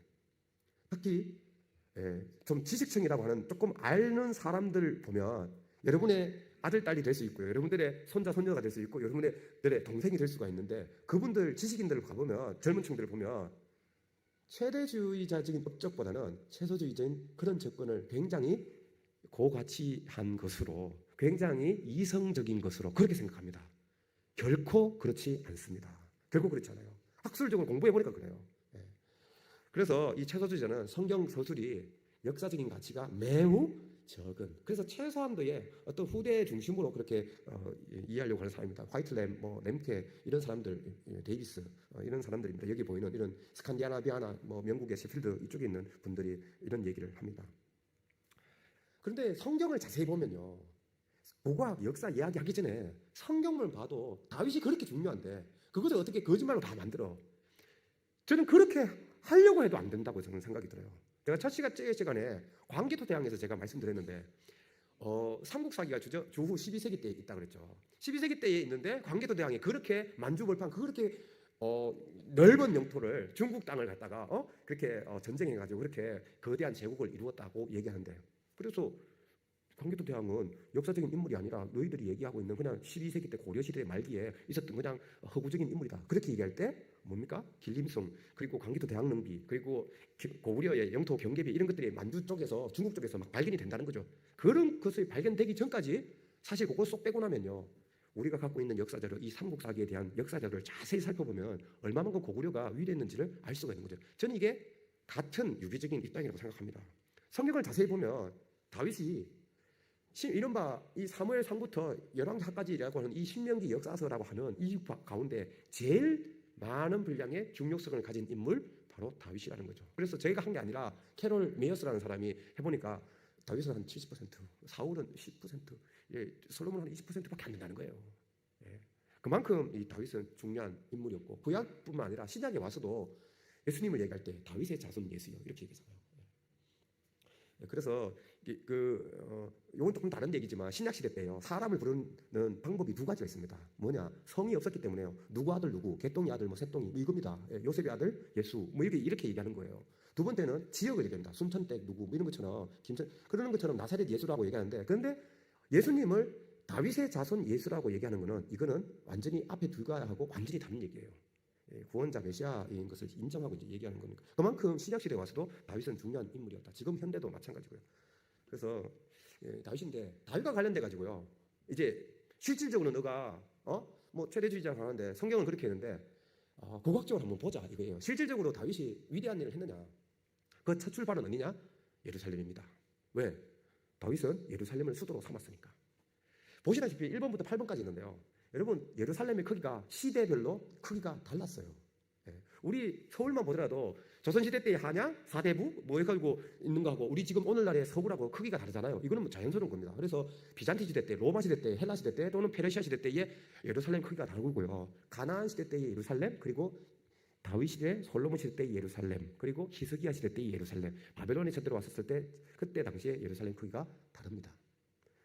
특히 좀 지식층이라고 하는 조금 아는 사람들 보면 여러분의 아들, 딸이 될 수 있고요. 여러분들의 손자, 손녀가 될 수 있고 여러분들의 동생이 될 수가 있는데 그분들 지식인들을 가보면 젊은 층들을 보면 최대주의자적인 업적보다는 최소주의적인 그런 접근을 굉장히 고가치한 것으로 굉장히 이성적인 것으로 그렇게 생각합니다. 결코 그렇지 않습니다. 결코 그렇지 않아요. 학술적으로 공부해보니까 그래요. 그래서 이 최소주의자는 성경 서술이 역사적인 가치가 매우 적은, 그래서 최소한도의 어떤 후대 중심으로 그렇게 이해하려고 하는 사람입니다. 화이트램, 램케 이런 사람들, 데이비스 이런 사람들입니다. 여기 보이는 이런 스칸디나비아나 영국의 셰필드 이쪽에 있는 분들이 이런 얘기를 합니다. 그런데 성경을 자세히 보면요, 고고학 역사 이야기하기 전에 성경을 봐도 다윗이 그렇게 중요한데 그것을 어떻게 거짓말로 다 만들어? 저는 그렇게 하려고 해도 안 된다고 저는 생각이 들어요. 제가 첫 시간에 광개토대왕에서 제가 말씀드렸는데 삼국사기가 주후 12세기 때에 있다 그랬죠. 12세기 때에 있는데 광개토대왕이 그렇게 만주벌판 그렇게 넓은 영토를 중국 땅을 갖다가 그렇게 전쟁해가지고 그렇게 거대한 제국을 이루었다고 얘기하는데, 그래서 광개토대왕은 역사적인 인물이 아니라 너희들이 얘기하고 있는 그냥 12세기 때 고려시대 말기에 있었던 그냥 허구적인 인물이다. 그렇게 얘기할 때 뭡니까? 길림성, 그리고 광개토대왕릉비, 그리고 고구려의 영토 경계비 이런 것들이 만주 쪽에서 중국 쪽에서 막 발견이 된다는 거죠. 그런 것이 발견되기 전까지 사실 그걸 쏙 빼고 나면요, 우리가 갖고 있는 역사자료, 이 삼국사기에 대한 역사자료를 자세히 살펴보면 얼마만큼 고구려가 위대했는지를 알 수가 있는 거죠. 저는 이게 같은 유기적인 입장이라고 생각합니다. 성경을 자세히 보면 다윗이 이른바 이 사무엘 상부터 열왕기하까지라고 하는 이 신명기 역사서라고 하는 이 가운데 제일 많은 분량의 중요성을 가진 인물 바로 다윗이라는 거죠. 그래서 저희가 한 게 아니라 캐롤 메이어스라는 사람이 해보니까 다윗은 한 70%, 사울은 10%, 솔로몬은 한 20%밖에 안 된다는 거예요. 그만큼 이 다윗은 중요한 인물이었고 구약뿐만 아니라 신약에 와서도 예수님을 얘기할 때 다윗의 자손 예수여 이렇게 얘기하잖아요. 그래서 이건 조금 다른 얘기지만 신약 시대 때요, 사람을 부르는 방법이 두 가지가 있습니다. 뭐냐? 성이 없었기 때문에요. 누구 아들 누구, 개똥이 아들 셋똥이 이겁니다. 요셉의 아들 예수 이렇게 얘기하는 거예요. 두 번째는 지역을 얘기합니다. 순천댁 누구 이런 것처럼 그러는 것처럼 나사렛 예수라고 얘기하는데, 그런데 예수님을 다윗의 자손 예수라고 얘기하는 거는 이거는 완전히 앞에 둘과하고 완전히 다른 얘기예요. 구원자 메시아인 것을 인정하고 이제 얘기하는 겁니다. 그만큼 신약 시대에 와서도 다윗은 중요한 인물이었다. 지금 현대도 마찬가지고요. 그래서 다윗인데 다윗과 관련돼 가지고요, 이제 실질적으로 너가 최대주의자가 하는데 성경은 그렇게 했는데 고각적으로 한번 보자 이거예요. 실질적으로 다윗이 위대한 일을 했느냐? 그 첫 출발은 어디냐? 예루살렘입니다. 왜? 다윗은 예루살렘을 수도로 삼았으니까. 보시다시피 1번부터 8번까지 있는데요. 여러분, 예루살렘의 크기가 시대별로 크기가 달랐어요. 우리 서울만 보더라도 조선시대 때의 한양, 사대부 뭐 해가지고 있는 거하고 우리 지금 오늘날의 서울하고 크기가 다르잖아요. 이거는 뭐 자연스러운 겁니다. 그래서 비잔티 시대 때, 로마 시대 때, 헬라 시대 때 또는 페르시아 시대 때의 예루살렘 크기가 다르고요. 가나안 시대 때의 예루살렘, 그리고 다윗 시대, 솔로몬 시대 때의 예루살렘, 그리고 히스기야 시대 때의 예루살렘, 바벨론에 쳐들어 왔었을 때 그때 당시에 예루살렘 크기가 다릅니다.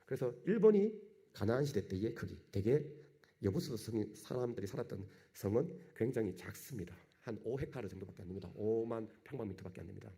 그래서 1번이 가나안 시대 때의 크기, 대개 여부수 사람들이 살았던 성은 굉장히 작습니다. 한 5헥타르 정도밖에 안 됩니다. 5만 평방미터밖에 안 됩니다.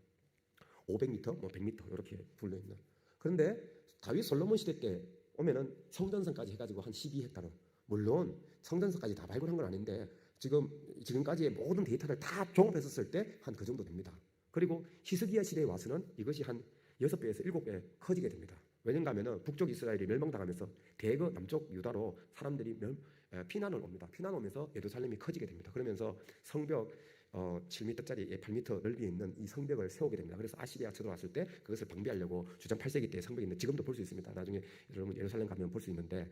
500m, 뭐 100m 이렇게 불려 있는. 그런데 다윗 솔로몬 시대 때 오면은 성전성까지 해가지고 한 12헥타르. 물론 성전성까지 다 발굴한 건 아닌데 지금까지의 모든 데이터를 다 종합했었을 때 한 그 정도 됩니다. 그리고 히스기야 시대에 와서는 이것이 한 6배에서 7배 커지게 됩니다. 왜냐하면 북쪽 이스라엘이 멸망당하면서 대거 남쪽 유다로 사람들이 피난을 옵니다. 피난 오면서 예루살렘이 커지게 됩니다. 그러면서 성벽 7m짜리 8m 넓이에 있는 이 성벽을 세우게 됩니다. 그래서 아시리아 쳐들어왔을 때 그것을 방비하려고 주전 8세기 때 성벽이 있는데 지금도 볼 수 있습니다. 나중에 여러분 예루살렘 가면 볼 수 있는데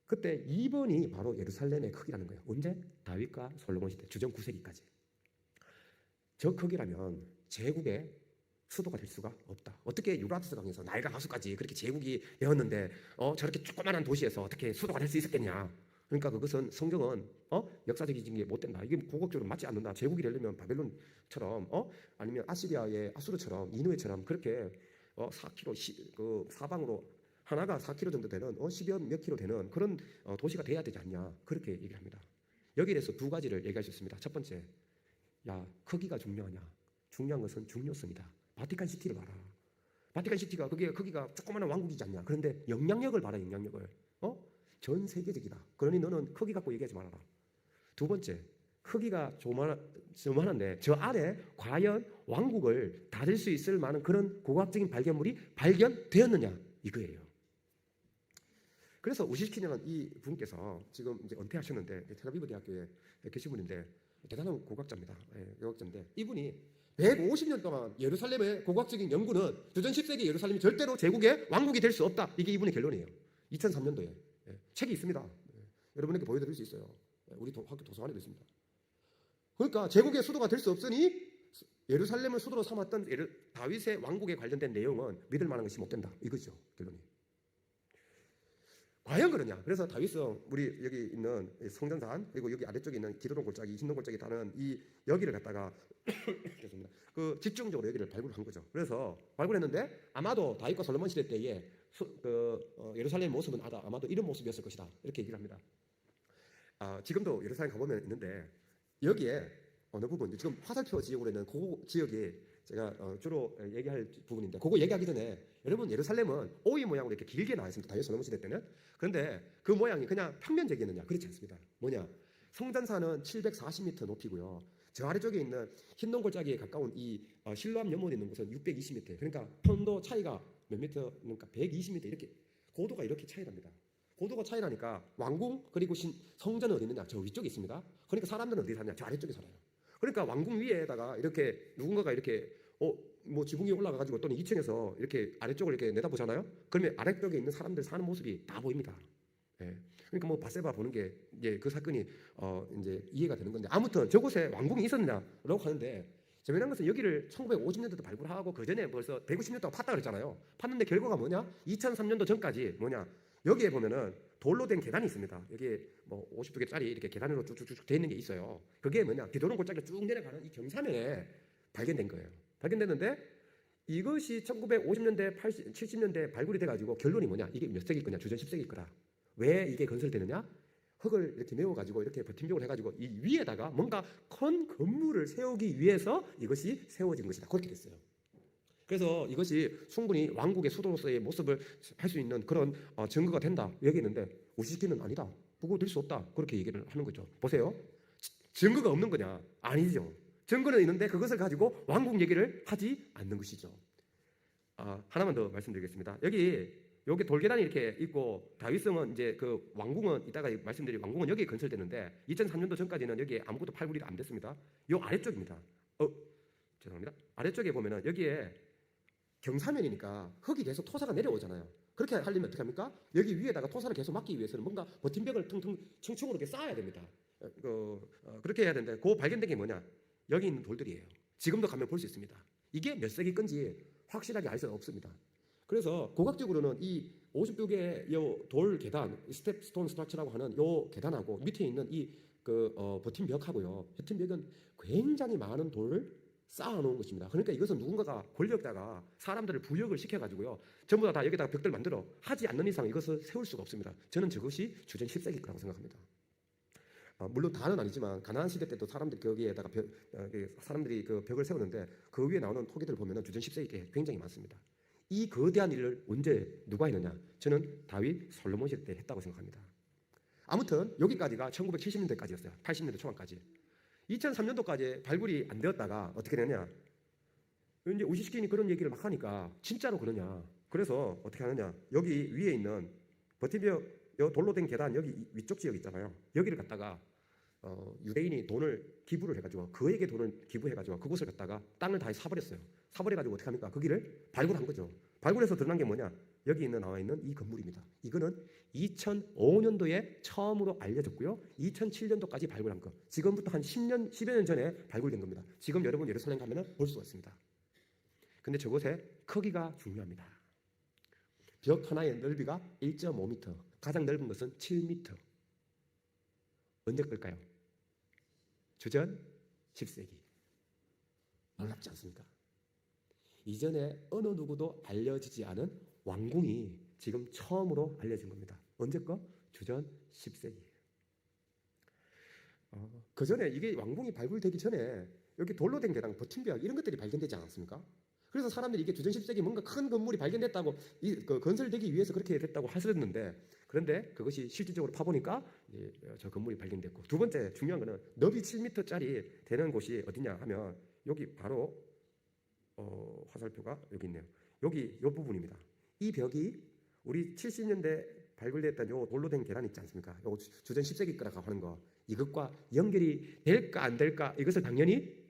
그때 2번이 바로 예루살렘의 크기라는 거예요. 언제? 다윗과 솔로몬 시대 주전 9세기까지. 저 크기라면 제국의 수도가 될 수가 없다. 어떻게 유라트스 강에서 나일강 하수까지 그렇게 제국이 되었는데 저렇게 조그만한 도시에서 어떻게 수도가 될 수 있었겠냐. 그러니까 그것은 성경은 역사적인 게 못 된다. 이게 고국적으로 맞지 않는다. 제국이 되려면 바벨론처럼 아니면 아시리아의 아수르처럼 니느웨처럼 그렇게 4km 그 사방으로 하나가 4km 정도 되는 10여 몇 킬로 되는 그런 도시가 돼야 되지 않냐. 그렇게 얘기를 합니다. 여기에 대해서 두 가지를 얘기할 수 있습니다. 첫 번째, 크기가 중요하냐. 중요한 것은 중요성이다. 바티칸 시티를 봐라. 바티칸 시티가 그게 크기가 조그마한 왕국이지 않냐. 그런데 영향력을 봐라. 영향력을. 전 세계적이다. 그러니 너는 크기 갖고 얘기하지 말아라. 두 번째, 크기가 조만한데 저 아래 과연 왕국을 다질 수 있을 만한 그런 고고학적인 발견물이 발견되었느냐 이거예요. 그래서 우시키냐는 이 분께서 지금 이제 은퇴하셨는데 텔아비브 대학교에 계신 분인데 대단한 고고학자입니다. 고고학자인데 이분이 150년 동안 예루살렘의 고고학적인 연구는 주전 10세기 예루살렘이 절대로 제국의 왕국이 될 수 없다. 이게 이분의 결론이에요. 2003년도에 책이 있습니다. 여러분에게 보여드릴 수 있어요. 우리 학교 도서관에도 있습니다. 그러니까 제국의 수도가 될 수 없으니 예루살렘을 수도로 삼았던 다윗의 왕국에 관련된 내용은 믿을 만한 것이 못 된다. 이거죠. 결론이. 과연 그러냐? 그래서 다윗은 우리 여기 있는 성전산 그리고 여기 아래쪽에 있는 기드론 골짜기, 흰동 골짜기 다는 이 여기를 갖다가 죄송합니다. 그 집중적으로 여기를 발굴한 거죠. 그래서 발굴했는데 아마도 다윗과 솔로몬 시대 때에 예루살렘의 모습은 아마도 이런 모습이었을 것이다. 이렇게 얘기를 합니다. 지금도 예루살렘 가보면 있는데 여기에 어느 부분 지금 화살표 지역으로 있는 그 지역이 제가 주로 얘기할 부분인데 그거 얘기하기 전에 여러분 예루살렘은 오이 모양으로 이렇게 길게 나와 있습니다. 다윗 솔로몬 시대 때는. 그런데 그 모양이 그냥 평면적이었느냐? 그렇지 않습니다. 뭐냐? 성전산은 740m 높이고요. 저 아래쪽에 있는 흰동 골짜기에 가까운 이 실로암 연못에 있는 곳은 620m. 그러니까 편도 차이가 몇 미터? 그러니까 120m 이렇게 고도가 이렇게 차이 납니다. 고도가 차이 나니까 왕궁 그리고 성전은 어디 있느냐? 저 위쪽에 있습니다. 그러니까 사람들은 어디 사냐? 저 아래쪽에 살아요. 그러니까 왕궁 위에다가 이렇게 누군가가 이렇게 뭐 지붕 위에 올라가가지고 또는 2층에서 이렇게 아래쪽을 이렇게 내다보잖아요. 그러면 아래쪽에 있는 사람들 사는 모습이 다 보입니다. 그러니까 뭐 바세바 보는 게 이제 그 사건이 이제 이해가 되는 건데 아무튼 저곳에 왕궁이 있었느냐라고 하는데 재미난 것은 여기를 1950년도도 발굴하고 그 전에 벌써 150년 동안 팠다 그랬잖아요. 팠는데 결과가 뭐냐? 2003년도 전까지 뭐냐? 여기에 보면은 돌로 된 계단이 있습니다. 여기에 뭐 52개짜리 이렇게 계단으로 쭉쭉쭉 돼 있는 게 있어요. 그게 뭐냐? 기도론 골짜기가 쭉 내려가는 이 경사면에 발견된 거예요. 발견됐는데 이것이 1950년대, 80, 70년대 발굴이 돼가지고 결론이 뭐냐? 이게 몇 세기 거냐? 주전 10세기 거다. 왜 이게 건설되느냐? 흙을 이렇게 메워가지고 이렇게 버팀목을 해가지고 이 위에다가 뭔가 큰 건물을 세우기 위해서 이것이 세워진 것이다. 그렇게 됐어요. 그래서 이것이 충분히 왕국의 수도로서의 모습을 할 수 있는 그런 증거가 된다 얘기했는데 우시키는 아니다. 그거 될 수 없다. 그렇게 얘기를 하는 거죠. 보세요. 증거가 없는 거냐? 아니죠. 증거는 있는데 그것을 가지고 왕국 얘기를 하지 않는 것이죠. 하나만 더 말씀드리겠습니다. 여기 돌계단이 이렇게 있고 다윗성은 이제 그 왕궁은 이따가 말씀드릴 왕궁은 여기에 건설되는데 2003년도 전까지는 여기에 아무것도 발굴이 안 됐습니다. 요 아래쪽입니다. 죄송합니다. 아래쪽에 보면은 여기에 경사면이니까 흙이 계속 토사가 내려오잖아요. 그렇게 하려면 어떻게 합니까? 여기 위에다가 토사를 계속 막기 위해서는 뭔가 버팀벽을 퉁퉁 층층으로 이렇게 쌓아야 됩니다. 그렇게 해야 되는데 그 발견된 게 뭐냐? 여기 있는 돌들이에요. 지금도 가면 볼 수 있습니다. 이게 몇 세기 건지 확실하게 알 수는 없습니다. 그래서 고각적으로는 이 52개의 돌 계단, 스텝스톤 스트럭처라고 하는 요 계단하고 밑에 있는 이 버팀벽하고요. 버팀벽은 굉장히 많은 돌을 쌓아놓은 것입니다. 그러니까 이것은 누군가가 권력자가 사람들을 부역을 시켜가지고요. 전부 다 여기다가 벽들 만들어 하지 않는 이상 이것을 세울 수가 없습니다. 저는 저것이 주전 10세기 거라고 생각합니다. 물론 다는 아니지만 가나안 시대 때도 사람들이 거기에다가 사람들이 그 벽을 세우는데 그 위에 나오는 토기들을 보면 주전 10세기에 굉장히 많습니다. 이 거대한 일을 언제 누가 했느냐? 저는 다윗 솔로몬 시대 때 했다고 생각합니다. 아무튼 여기까지가 1970년대까지였어요. 80년대 초반까지. 2003년도까지 발굴이 안 되었다가 어떻게 되냐? 이제 우시스킨이 그런 얘기를 막 하니까 진짜로 그러냐? 그래서 어떻게 하느냐? 여기 위에 있는 버티벽 돌로 된 계단 여기 위쪽 지역 있잖아요. 여기를 갖다가 유대인이 돈을 기부를 해가지고 그에게 돈을 기부해가지고 그곳을 갖다가 땅을 다 사버렸어요. 사버려가지고 어떻게 합니까? 거기를 발굴한 거죠. 발굴해서 드러난 게 뭐냐? 여기 나와 있는 이 건물입니다. 이거는 2005년도에 처음으로 알려졌고요. 2007년도까지 발굴한 거. 지금부터 한 10여 년 전에 발굴된 겁니다. 지금 여러분 예루살렘 가면 볼 수가 있습니다. 근데 저곳의 크기가 중요합니다. 벽 하나의 넓이가 1.5m, 가장 넓은 것은 7m. 언제 걸까요? 주전 10세기. 놀랍지 않습니까? 이전에 어느 누구도 알려지지 않은 왕궁이 지금 처음으로 알려진 겁니다. 언제 거? 주전 10세기. 그 전에 이게 왕궁이 발굴되기 전에 여기 돌로 된 계단, 버팀벽 이런 것들이 발견되지 않았습니까? 그래서 사람들이 이게 주전 10세기 뭔가 큰 건물이 발견됐다고 건설되기 위해서 그렇게 됐다고 하셨는데 그런데 그것이 실질적으로 파보니까 저 건물이 발견됐고 두 번째 중요한 거는 너비 7m짜리 되는 곳이 어디냐 하면 여기 바로 화살표가 여기 있네요. 여기 이 부분입니다. 이 벽이 우리 70년대 발굴됐던 요 돌로 된 계단 있지 않습니까? 요 주전 10세기 거라고 하는 거 이것과 연결이 될까 안 될까 이것을 당연히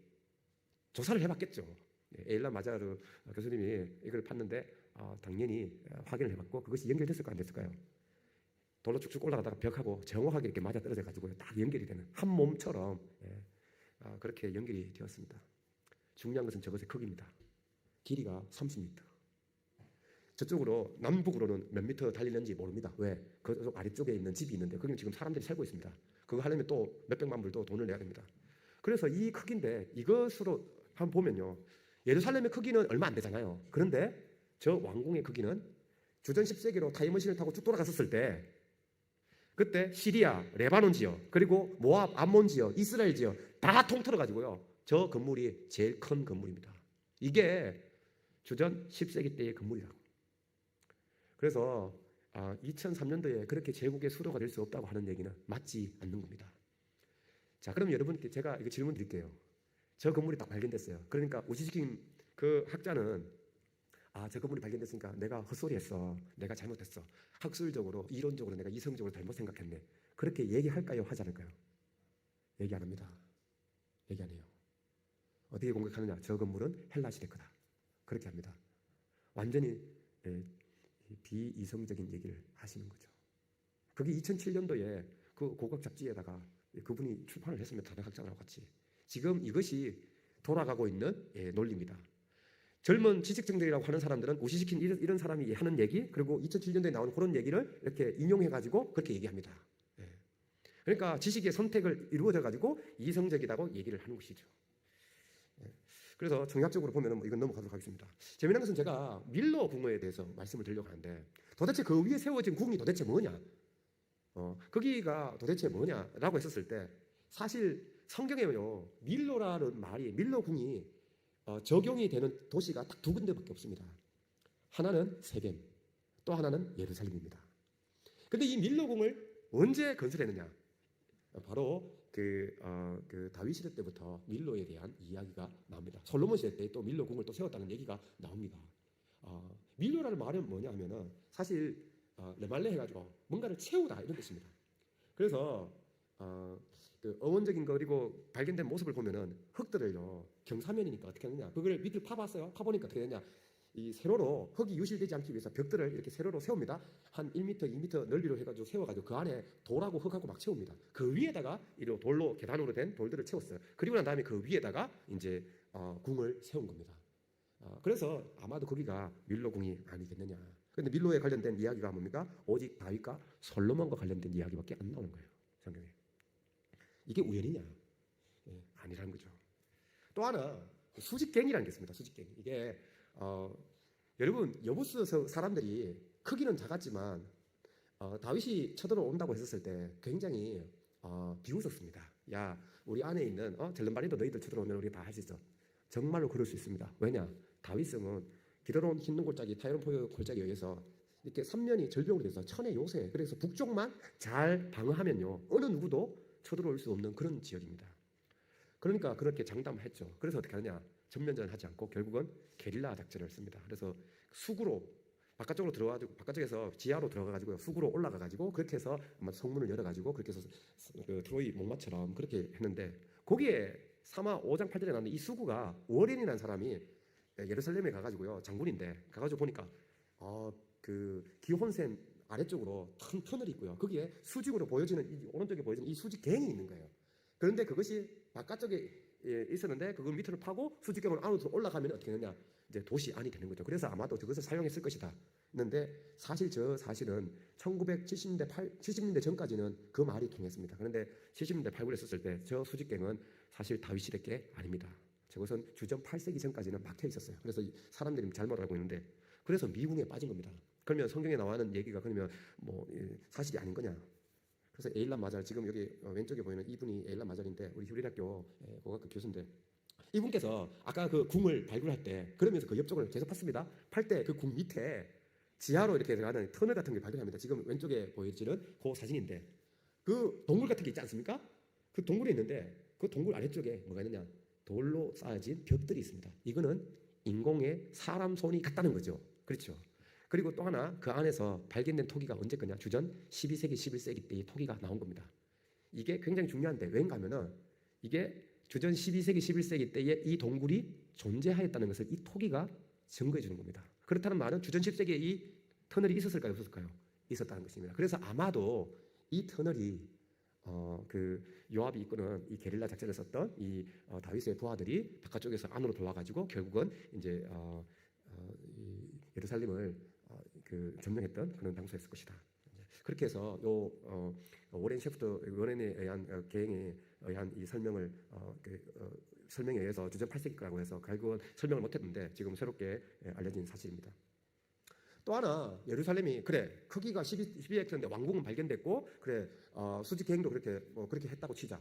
조사를 해봤겠죠. 에일라 마자르 교수님이 이걸 봤는데 당연히 확인을 해봤고 그것이 연결됐을까 안 됐을까요? 돌로 쭉쭉 올라가다가 벽하고 정확하게 이렇게 맞아 떨어져 가지고 딱 연결이 되는 한 몸처럼 그렇게 연결이 되었습니다. 중요한 것은 저것의 크기입니다. 길이가 30m. 저쪽으로 남북으로는 몇 미터 달리는지 모릅니다. 왜? 그쪽 아래쪽에 있는 집이 있는데 거기는 지금 사람들이 살고 있습니다. 그거 하려면 또 몇백만 불도 돈을 내야 됩니다. 그래서 이 크기인데 이것으로 한번 보면요. 예루살렘의 크기는 얼마 안 되잖아요. 그런데 저 왕궁의 크기는 주전 10세기로 타임머신을 타고 쭉 돌아갔었을 때 그때 시리아, 레바논 지역, 그리고 모압, 암몬 지역, 이스라엘 지역 다 통틀어 가지고요. 저 건물이 제일 큰 건물입니다. 이게 주전 10세기 때의 건물이라고. 그래서 2003년도에 그렇게 제국의 수도가 될 수 없다고 하는 얘기는 맞지 않는 겁니다. 자, 그럼 여러분께 제가 이거 질문 드릴게요. 저 건물이 딱 발견됐어요. 그러니까 우시스킨 그 학자는 저 건물이 발견됐으니까 내가 헛소리했어. 내가 잘못했어. 학술적으로, 이론적으로 내가 이성적으로 잘못 생각했네. 그렇게 얘기할까요? 하지 않을까요? 얘기 안 합니다. 얘기 안 해요. 어떻게 공격하느냐? 저 건물은 헬라 시대 거다. 그렇게 합니다. 완전히 비이성적인 얘기를 하시는 거죠. 그게 2007년도에 그 고각 잡지에다가 그분이 출판을 했습니다. 다른 학자들하고 같이. 지금 이것이 돌아가고 있는 논리입니다. 젊은 지식층들이라고 하는 사람들은 우시시킨 이런 사람이 하는 얘기 그리고 2007년도에 나온 그런 얘기를 이렇게 인용해가지고 그렇게 얘기합니다. 그러니까 지식의 선택을 이루어져가지고 이성적이라고 얘기를 하는 것이죠. 그래서 정략적으로 보면 이건 넘어가도록 하겠습니다. 재미난 것은 제가 밀러 궁어에 대해서 말씀을 드리려고 하는데 도대체 그 위에 세워진 궁이 도대체 뭐냐? 거기가 도대체 뭐냐라고 했었을 때 사실 성경에요 밀로라는 말이 밀러 궁이 적용이 되는 도시가 딱 두 군데밖에 없습니다. 하나는 세겜, 또 하나는 예루살렘입니다. 그런데 이 밀러 궁을 언제 건설했느냐? 바로 그 다윗 시대 때부터 밀로에 대한 이야기가 나옵니다. 솔로몬 시대 때 또 밀로 궁을 또 세웠다는 얘기가 나옵니다. 밀로라는 말은 뭐냐 하면은 사실 레말레 해가지고 뭔가를 채우다 이런 뜻입니다. 그래서 그 어원적인 거 그리고 발견된 모습을 보면은 흙들을요 경사면이니까 어떻게 하느냐 그걸 밑을 파봤어요. 파보니까 어떻게 되냐 이 세로로 흙이 유실되지 않기 위해서 벽들을 이렇게 세로로 세웁니다. 한 1m, 2m 넓이로 해가지고 세워가지고 그 안에 돌하고 흙하고 막 채웁니다. 그 위에다가 이로 돌로 계단으로 된 돌들을 채웠어요. 그리고 난 다음에 그 위에다가 이제 궁을 세운 겁니다. 그래서 아마도 거기가 밀로궁이 아니겠느냐. 그런데 밀로에 관련된 이야기가 뭡니까? 오직 다윗과 솔로몬과 관련된 이야기밖에 안 나오는 거예요. 성경에. 이게 우연이냐? 아니라는 거죠. 또 하나 수직갱이라는 게 있습니다. 수직갱. 이게 여러분 여부스 사람들이 크기는 작았지만 다윗이 쳐들어온다고 했었을 때 굉장히 비웃었습니다. 야 우리 안에 있는 젤른바리도 너희들 쳐들어오면 우리 다 할 수 있어. 정말로 그럴 수 있습니다. 왜냐? 다윗성은 기드론 흰눈 골짜기 타이론 포유 골짜기에 의해서 이렇게 3면이 절벽으로 돼서 천의 요새 그래서 북쪽만 잘 방어하면요 어느 누구도 쳐들어올 수 없는 그런 지역입니다. 그러니까 그렇게 장담했죠. 그래서 어떻게 하느냐? 전면전하지 않고 결국은 게릴라 작전을 씁니다. 그래서 수구로 바깥쪽으로 들어가지고 바깥쪽에서 지하로 들어가가지고 수구로 올라가가지고 그렇게 해서 성문을 열어가지고 그렇게 해서 그 트로이 목마처럼 그렇게 했는데 거기에 사마 5장 8절에 나오는 이 수구가 워렌이라는 사람이 예루살렘에 가가지고요 장군인데 가가지고 보니까 그 기혼샘 아래쪽으로 큰 터널이 있고요. 거기에 수직으로 보여지는 이 오른쪽에 보여지는 이 수직갱이 있는 거예요. 그런데 그것이 바깥쪽에 있었는데 그걸 밑으로 파고 수직경으로 안으로 올라가면 어떻게 되느냐 이제 도시 안이 되는 거죠. 그래서 아마도 저것을 사용했을 것이다. 했는데 사실은 1970년대 70년대 전까지는 그 말이 통했습니다. 그런데 70년대 8, 9에 썼을 때 저 수직경은 사실 다윗 시대 게 아닙니다. 저것은 주전 8세기 전까지는 막혀 있었어요. 그래서 사람들이 잘못 알고 있는데 그래서 미궁에 빠진 겁니다. 그러면 성경에 나와는 얘기가 그러면 뭐 사실이 아닌 거냐? 그래서 에일람 마잘 지금 여기 왼쪽에 보이는 이분이 에일람 마잘인데 우리 휴리학교 고등학교 교수인데 이분께서 아까 그 궁을 발굴할 때 그러면서 그 옆쪽을 계속 팠습니다. 팔 때 그 궁 밑에 지하로 이렇게 들어가는 터널 같은 걸 발견합니다. 지금 왼쪽에 보여지는 그 사진인데 그 동굴 같은 게 있지 않습니까? 그 동굴이 있는데 그 동굴 아래쪽에 뭐가 있느냐? 돌로 쌓아진 벽들이 있습니다. 이거는 인공의 사람 손이 같다는 거죠. 그렇죠? 그리고 또 하나 그 안에서 발견된 토기가 언제 거냐? 주전 12세기, 11세기 때 이 토기가 나온 겁니다. 이게 굉장히 중요한데 왜인가 하면은 이게 주전 12세기, 11세기 때에 이 동굴이 존재하였다는 것을 이 토기가 증거해 주는 겁니다. 그렇다는 말은 주전 10세기에 이 터널이 있었을까요? 없었을까요? 있었다는 것입니다. 그래서 아마도 이 터널이 그 요압이 이끄는 이 게릴라 작전을 썼던 이 다윗의 부하들이 바깥쪽에서 안으로 들어와가지고 결국은 이제 이 예루살렘을 그 점령했던 그런 장소였을 것이다. 그렇게 해서 워렌 셰프트 워렌에 의한 계행에 의한 이 설명을 설명에 의해서 주전 8세기라고 해서 결국은 설명을 못했는데 지금 새롭게 알려진 사실입니다. 또 하나 예루살렘이 그래 크기가 12헥타르인데 왕궁은 발견됐고 그래 수직 계행도 그렇게 했다고 치자.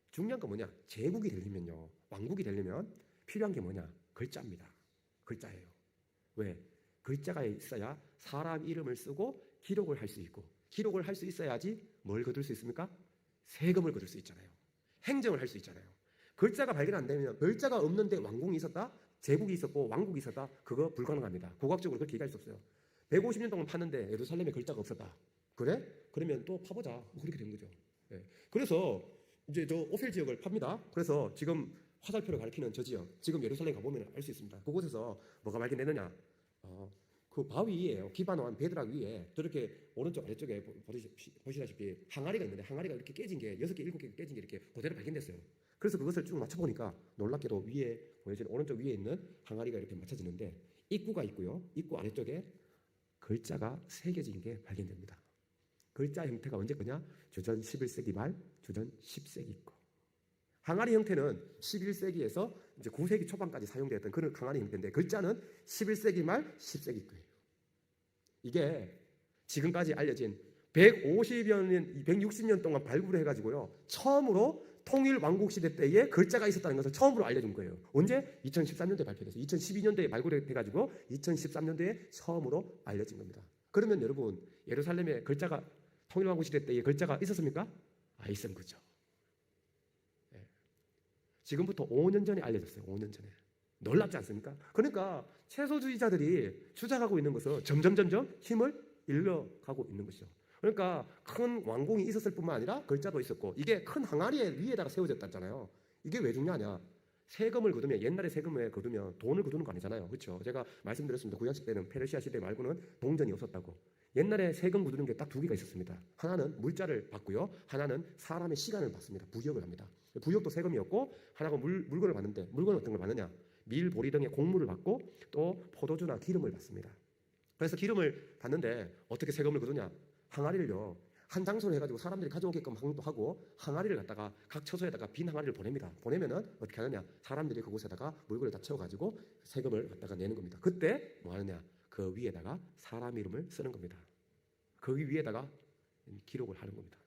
중요한 건 뭐냐? 제국이 되려면요 왕국이 되려면 필요한 게 뭐냐? 글자입니다. 글자예요. 왜? 글자가 있어야 사람 이름을 쓰고 기록을 할 수 있고 기록을 할 수 있어야지 뭘 거둘 수 있습니까? 세금을 거둘 수 있잖아요. 행정을 할 수 있잖아요. 글자가 발견 안 되면 글자가 없는데 왕궁이 있었다, 제국이 있었고 왕국이 있었다, 그거 불가능합니다. 국악적으로 그렇게 얘기할 수 없어요. 150년 동안 팠는데 예루살렘에 글자가 없었다. 그래? 그러면 또 파보자. 뭐 그렇게 된 거죠. 예. 그래서 이제 저 오펠 지역을 팝니다. 그래서 지금 화살표를 가리키는 저 지역, 지금 예루살렘 가보면 알 수 있습니다. 그곳에서 뭐가 발견되느냐? 그 바위 위에요. 기반한 베드락 위에 저렇게 오른쪽 아래쪽에 보시다시피 항아리가 있는데 항아리가 이렇게 깨진 게 6개, 7개 깨진 게 이렇게 그대로 발견됐어요. 그래서 그것을 쭉 맞춰보니까 놀랍게도 위에 보여지는 오른쪽 위에 있는 항아리가 이렇게 맞춰지는데 입구가 있고요. 입구 아래쪽에 글자가 새겨진 게 발견됩니다. 글자 형태가 언제 거냐? 주전 11세기 말, 주전 10세기 거. 항아리 형태는 11세기에서 이제 9세기 초반까지 사용되었던 그런 항아리 형태인데 글자는 11세기 말, 10세기 거예요. 이게 지금까지 알려진 150년, 160년 동안 발굴을 해가지고요. 처음으로 통일 왕국 시대 때에 글자가 있었다는 것을 처음으로 알려준 거예요. 언제? 2013년도에 발표돼서 2012년도에 발굴해가지고 2013년도에 처음으로 알려진 겁니다. 그러면 여러분 예루살렘에 글자가 통일 왕국 시대 때에 글자가 있었습니까? 있었던 거죠. 지금부터 5년 전에 알려졌어요. 5년 전에. 놀랍지 않습니까? 그러니까 채소주의자들이 주장하고 있는 것은 점점 힘을 잃어가고 있는 것이죠. 그러니까 큰 왕궁이 있었을 뿐만 아니라 글자도 있었고 이게 큰 항아리 위에다가 세워졌다잖아요. 이게 왜 중요하냐? 세금을 거두면 옛날에 세금을 거두면 돈을 거두는 거 아니잖아요. 그렇죠? 제가 말씀드렸습니다. 구약시대 때는 페르시아 시대 말고는 동전이 없었다고. 옛날에 세금 거두는 게 딱 두 개가 있었습니다. 하나는 물자를 받고요. 하나는 사람의 시간을 받습니다. 부역을 합니다. 부역도 세금이었고 하나가 물건을 받는데 물건은 어떤 걸 받느냐? 밀, 보리 등의 곡물을 받고 또 포도주나 기름을 받습니다. 그래서 기름을 받는데 어떻게 세금을 거두냐? 항아리를요. 한 장소로 해가지고 사람들이 가져오게끔 하고 항아리를 갖다가 각 처소에다가 빈 항아리를 보냅니다. 보내면은 어떻게 하느냐? 사람들이 그곳에다가 물건을 다 채워가지고 세금을 갖다가 내는 겁니다. 그때 뭐 하느냐? 그 위에다가 사람 이름을 쓰는 겁니다. 그 위에다가 기록을 하는 겁니다.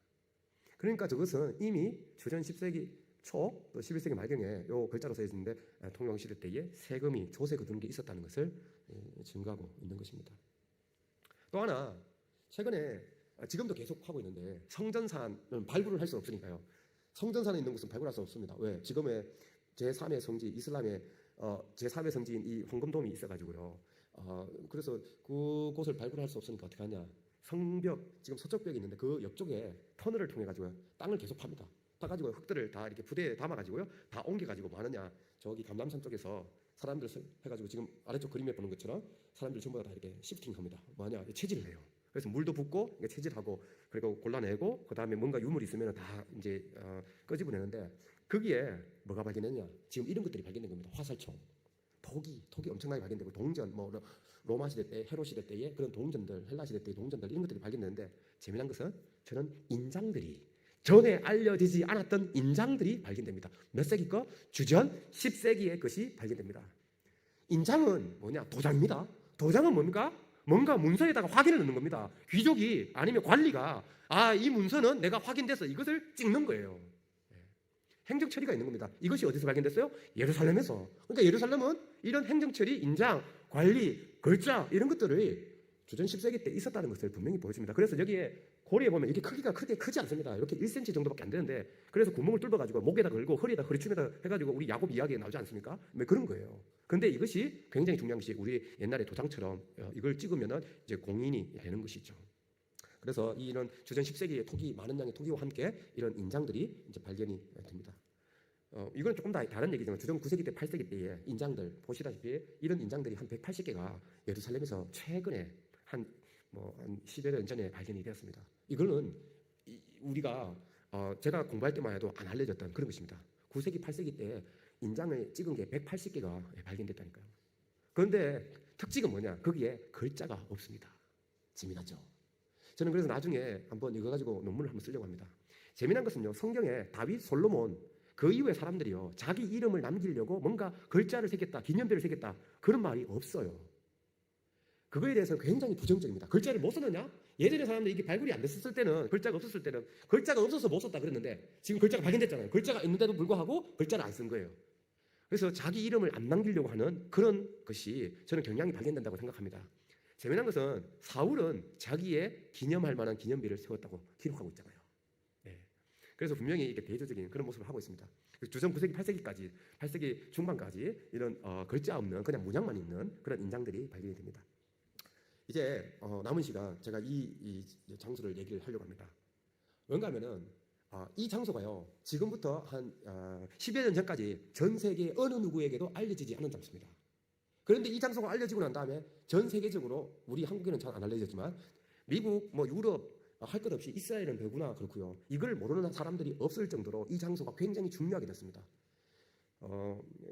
그러니까 저것은 이미 주전 10세기 초 또 11세기 말경에 요 글자로 써 있는데 통용시대 때에 세금이 조세 거두는 게 있었다는 것을 증거하고 있는 것입니다. 또 하나 최근에 지금도 계속 하고 있는데 성전산은 발굴을 할 수 없으니까요. 성전산에 있는 것은 발굴할 수 없습니다. 왜? 지금의 제3의 성지 이슬람의 제3의 성지인 이 황금돔이 있어가지고요. 그래서 그곳을 발굴할 수 없으니까 어떻게 하냐? 성벽 지금 서쪽 벽이 있는데 그 옆쪽에 터널을 통해 가지고 땅을 계속 팝니다. 파가지고 흙들을 다 이렇게 부대에 담아가지고요, 다 옮겨가지고 뭐 하느냐? 저기 감람산 쪽에서 사람들 해가지고 지금 아래쪽 그림에 보는 것처럼 사람들 전부 다 이렇게 시프팅합니다. 뭐하냐? 체질을 해요. 그래서 물도 붓고 체질하고 그리고 골라내고 그 다음에 뭔가 유물이 있으면 다 이제 끄집어내는데 거기에 뭐가 발견했냐? 지금 이런 것들이 발견된 겁니다. 화살총, 토기 엄청나게 발견되고 동전, 뭐 로마 시대 때, 헤롯 시대 때의 그런 동전들, 헬라 시대 때의 동전들 이런 것들이 발견되는데 재미난 것은 저는 인장들이 전에 알려지지 않았던 인장들이 발견됩니다. 몇 세기 거? 주전 10세기의 것이 발견됩니다. 인장은 뭐냐? 도장입니다. 도장은 뭡니까? 뭔가 문서에다가 확인을 넣는 겁니다. 귀족이 아니면 관리가 이 문서는 내가 확인돼서 이것을 찍는 거예요. 행정처리가 있는 겁니다. 이것이 어디서 발견됐어요? 예루살렘에서. 그러니까 예루살렘은 이런 행정처리, 인장, 관리, 글자 이런 것들이 주전 10세기 때 있었다는 것을 분명히 보여줍니다. 그래서 여기에 고리에 보면 이게 크기가 크게 크지 않습니다. 이렇게 1cm 정도밖에 안 되는데 그래서 구멍을 뚫어가지고 목에다 걸고 허리에다 허리춤에다 해가지고 우리 야곱 이야기에 나오지 않습니까? 뭐 그런 거예요. 근데 이것이 굉장히 중요한 것이 우리 옛날에 도장처럼 이걸 찍으면은 이제 공인이 되는 것이죠. 그래서 이런 주전 10세기의 토기 많은 양의 토기와 함께 이런 인장들이 이제 발견이 됩니다. 이건 조금 다 다른 얘기지만 주전 9세기 때 8세기 때의 인장들 보시다시피 이런 인장들이 한 180개가 예루살렘에서 최근에 한 10여 년 전에 발견이 되었습니다. 이거는 우리가 제가 공부할 때만 해도 안 알려졌던 그런 것입니다. 9세기 8세기 때 인장을 찍은 게 180개가 발견됐다니까요. 그런데 특징은 뭐냐? 거기에 글자가 없습니다. 재미나죠? 저는 그래서 나중에 한번 이거 가지고 논문을 한번 쓰려고 합니다. 재미난 것은요, 성경에 다윗, 솔로몬 그 이후에 사람들이요 자기 이름을 남기려고 뭔가 글자를 새겼다, 기념비를 새겼다 그런 말이 없어요. 그거에 대해서는 굉장히 부정적입니다. 글자를 못 썼느냐? 예전에 사람들이 이게 발굴이 안 됐을 때는 글자가 없었을 때는 글자가 없어서 못 썼다 그랬는데 지금 글자가 발견됐잖아요. 글자가 있는데도 불구하고 글자를 안 쓴 거예요. 그래서 자기 이름을 안 남기려고 하는 그런 것이 저는 경향이 발견된다고 생각합니다. 재미난 것은 사울은 자기의 기념할 만한 기념비를 세웠다고 기록하고 있잖아요. 그래서 분명히 이게 대조적인 그런 모습을 하고 있습니다. 주전 9세기, 8세기까지, 8세기 중반까지 이런 글자 없는 그냥 문양만 있는 그런 인장들이 발견이 됩니다. 이제 남은 시간 제가 이 장소를 얘기를 하려고 합니다. 뭔가 하면은 이 장소가요 지금부터 한 10여 년 전까지 전 세계 어느 누구에게도 알려지지 않은 장소입니다. 그런데 이 장소가 알려지고 난 다음에 전 세계적으로 우리 한국에는 잘 안 알려졌지만 미국, 유럽 할 것 없이 이스라엘은 더구나 그렇고요. 이걸 모르는 사람들이 없을 정도로 이 장소가 굉장히 중요하게 됐습니다.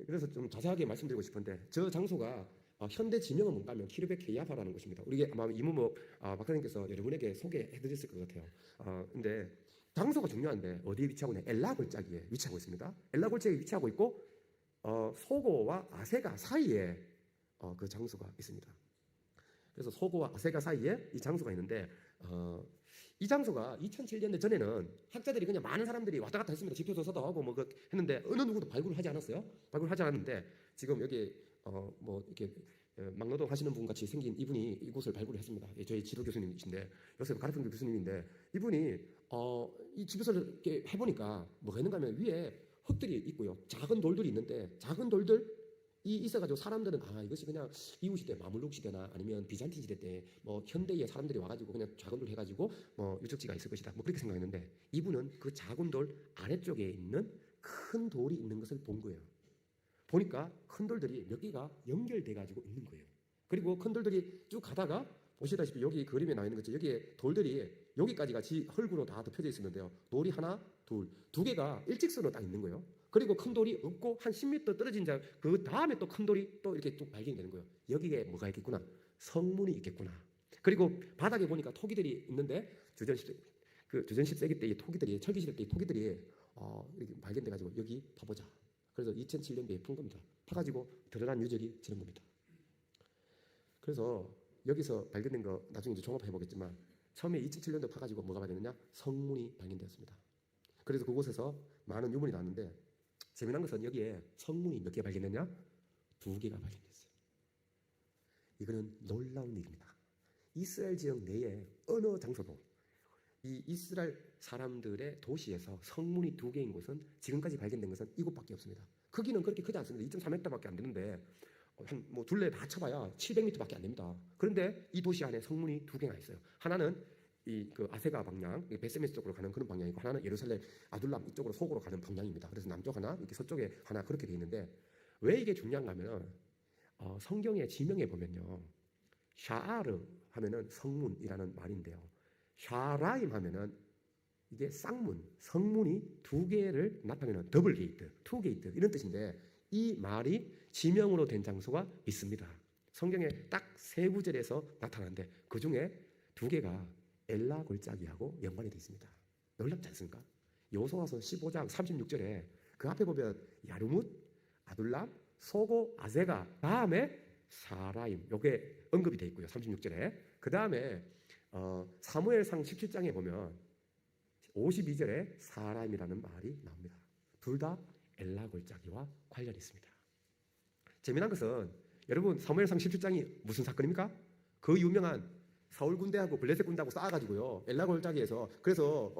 그래서 좀 자세하게 말씀드리고 싶은데 저 장소가 현대 지명은 뭔가 하면 키르베 케이아파라는 곳입니다. 우리 아마 이무목 박사님께서 여러분에게 소개해드렸을 것 같아요. 근데 장소가 중요한데 어디에 위치하고 있냐? 엘라 골짜기에 위치하고 있습니다. 엘라 골짜기에 위치하고 있고 소고와 아세가 사이에 그 장소가 있습니다. 그래서 소고와 아세가 사이에 이 장소가 있는데 이 장소가 2007년 전에는 학자들이 그냥 많은 사람들이 왔다 갔다 했습니다. 지표조사도 하고 했는데 어느 누구도 발굴을 하지 않았어요. 발굴하지 않았는데 지금 여기 이렇게 막노동 하시는 분 같이 생긴 이분이 이곳을 발굴을 했습니다. 저희 지도 교수님이신데 요새 가르치는 교수님인데 이분이 이 지표서를 이렇게 해보니까 뭐가 있는가 하면 위에 흙들이 있고요. 작은 돌들이 있는데 작은 돌들 이 있어가지고 사람들은 이것이 그냥 이후 시대 마물룩 시대나 아니면 비잔틴 시대 때 뭐 현대에 사람들이 와가지고 그냥 자군돌 해가지고 뭐 유적지가 있을 것이다 뭐 그렇게 생각했는데 이분은 그 자군돌 아래쪽에 있는 큰 돌이 있는 것을 본 거예요. 보니까 큰 돌들이 몇 개가 연결돼 가지고 있는 거예요. 그리고 큰 돌들이 쭉 가다가 보시다시피 여기 그림에 나와 있는 것처럼 여기에 돌들이 여기까지가 흙으로 다 덮여져 있었는데요. 돌이 하나, 둘, 두 개가 일직선으로 딱 있는 거예요. 그리고 큰 돌이 없고 한 10m 떨어진 그 다음에 또 큰 돌이 또 이렇게 또 발견이 되는 거예요. 여기에 뭐가 있겠구나. 성문이 있겠구나. 그리고 바닥에 보니까 토기들이 있는데 주전 10세기 때 이 토기들이 철기시대 때 이 토기들이 이렇게 발견돼 가지고 여기 파보자. 그래서 2007년도에 푼 겁니다. 파가지고 드러난 유적이 저런 겁니다. 그래서 여기서 발견된 거 나중에 이제 종합해 보겠지만 처음에 2007년도 파가지고 뭐가 발견됐냐? 성문이 발견되었습니다. 그래서 그곳에서 많은 유물이 나왔는데 재미난 것은 여기에 성문이 몇 개 발견됐냐? 2개가 발견됐어요. 이거는 놀라운 일입니다. 이스라엘 지역 내에 어느 장소도 이 이스라엘 사람들의 도시에서 성문이 2개인 곳은 지금까지 발견된 것은 이곳밖에 없습니다. 크기는 그렇게 크지 않습니다. 2.3m밖에 안 되는데 뭐 둘레 다 쳐봐야 700m밖에 안 됩니다. 그런데 이 도시 안에 성문이 2개가 있어요. 하나는 그 아세가 방향, 베세메스 쪽으로 가는 그런 방향이고 하나는 예루살렘 아둘람 이쪽으로 속으로 가는 방향입니다. 그래서 남쪽 하나, 이렇게 서쪽에 하나 그렇게 돼 있는데 왜 이게 중요한가 하면 성경의 지명에 보면요. 샤아르 하면은 성문이라는 말인데요. 샤라임 하면은 이게 쌍문, 성문이 2개를 나타내는 더블 게이트, 투 게이트 이런 뜻인데 이 말이 지명으로 된 장소가 있습니다. 성경에 딱 3구절에서 나타나는데 그 중에 2개가 엘라 골짜기하고 연관이 되어 있습니다. 놀랍지 않습니까? 여호수아서 15장 36절에 그 앞에 보면 야르뭇, 아둘람, 소고, 아세가 다음에 사라임 요게 언급이 되어 있고요. 36절에 그 다음에 사무엘상 17장에 보면 52절에 사라임이라는 말이 나옵니다. 둘 다 엘라 골짜기와 관련이 있습니다. 재미난 것은 여러분 사무엘상 17장이 무슨 사건입니까? 그 유명한 사울 군대하고 블레셋 군대하고 싸워가지고요. 엘라 골짜기에서 그래서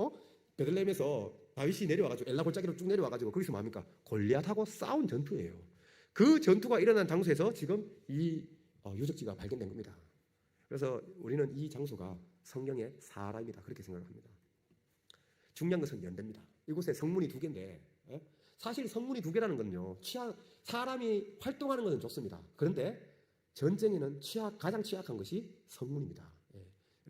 베들레헴에서 다윗이 내려와가지고 엘라 골짜기로 쭉 내려와가지고 거기서 뭡니까? 골리앗하고 싸운 전투예요. 그 전투가 일어난 장소에서 지금 이 유적지가 발견된 겁니다. 그래서 우리는 이 장소가 성경의 사라입니다. 그렇게 생각합니다. 중요한 것은 연대입니다. 이곳에 성문이 2개인데 사실 성문이 2개라는 건요. 사람이 활동하는 것은 좋습니다. 그런데 전쟁에는 가장 취약한 것이 성문입니다.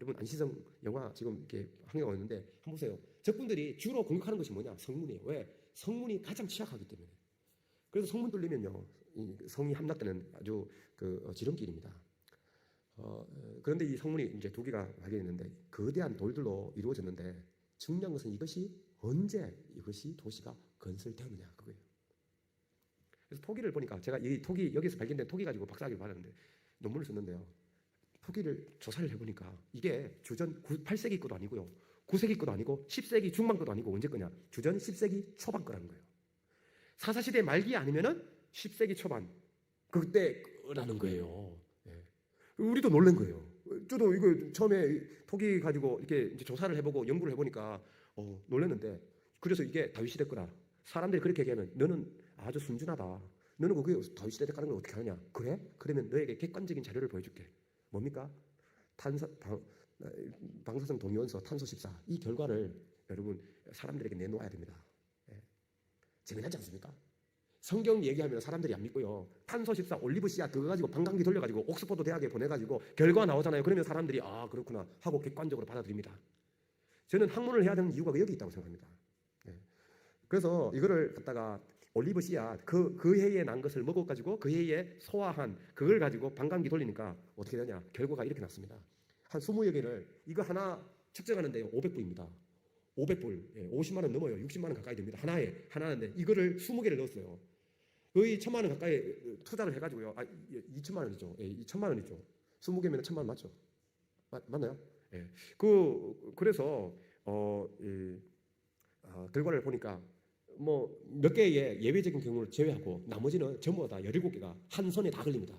여러분 안시성 영화 지금 이렇게 항해가 있는데 한번 보세요. 적군들이 주로 공격하는 것이 뭐냐? 성문이에요. 왜? 성문이 가장 취약하기 때문에. 그래서 성문 뚫리면요, 성이 함락되는 아주 지름길입니다. 그런데 이 성문이 이제 2개가 발견했는데 거대한 돌들로 이루어졌는데 중요한 것은 언제 이것이 도시가 건설되었느냐 그거예요. 그래서 토기를 보니까 제가 이 토기 여기서 발견된 토기 가지고 박사학위를 받았는데 논문을 썼는데요. 토기를 조사를 해보니까 이게 주전 8세기 것도 아니고요, 9세기 것도 아니고 10세기 중반 것도 아니고 언제 거냐? 주전 10세기 초반 거라는 거예요. 사사시대 말기 아니면은 10세기 초반 그때라는 거예요. 우리도 놀란 거예요. 저도 이거 처음에 토기 가지고 이렇게 이제 조사를 해보고 연구를 해보니까 놀랐는데 그래서 이게 다윗 시대 거라. 사람들이 그렇게 얘기하면 너는 아주 순진하다. 너는 그게 다윗 시대 때 가는 걸 어떻게 하느냐? 그래? 그러면 너에게 객관적인 자료를 보여줄게. 뭡니까? 방사성 동위원소 탄소 14. 이 결과를 여러분 사람들에게 내놓아야 됩니다. 재미나지 않습니까? 성경 얘기하면 사람들이 안 믿고요. 탄소 14 올리브 씨앗 그거 가지고 방광기 돌려가지고 옥스퍼드 대학에 보내가지고 결과 나오잖아요. 그러면 사람들이 그렇구나 하고 객관적으로 받아들입니다. 저는 학문을 해야 되는 이유가 여기 있다고 생각합니다. 그래서 이거를 갖다가 올리브 씨앗 그 해에 난 것을 먹어가지고 그 해에 소화한 그걸 가지고 방광기 돌리니까 어떻게 되냐? 결과가 이렇게 났습니다. 한 20여 개를 이거 하나 측정하는데요 500불입니다. 500불, 50만 원 넘어요. 60만 원 가까이 됩니다. 하나인데 이거를 20개를 넣었어요. 거의 1,000만 원 가까이 투자를 해가지고요. 2천만 원이죠. 2천만 원이죠. 20개면 1,000만 원 맞죠? 맞나요? 그래서 결과를 보니까 뭐 몇 개의 예외적인 경우를 제외하고 나머지는 전부 다 17개가 한 손에 다 걸립니다.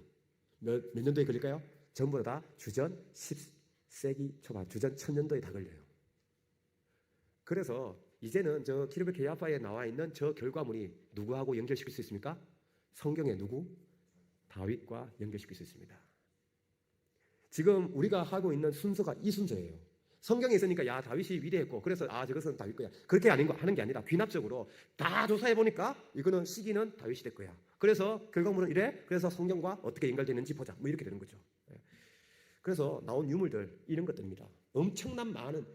몇 년도에 걸릴까요? 전부 다 주전 10세기 초반, 주전 1000년도에 다 걸려요. 그래서 이제는 저 키르베 게야파에 나와 있는 저 결과물이 누구하고 연결시킬 수 있습니까? 성경의 누구? 다윗과 연결시킬 수 있습니다. 지금 우리가 하고 있는 순서가 이 순서예요. 성경에 있으니까 야 다윗이 위대했고 그래서 저것은 다윗 거야. 그렇게 하는 게 아니라 귀납적으로 다 조사해 보니까 이거는 시기는 다윗 시대 거야. 그래서 결과물은 이래. 그래서 성경과 어떻게 연결되는지 보자. 뭐 이렇게 되는 거죠. 그래서 나온 유물들 이런 것들입니다. 엄청난 많은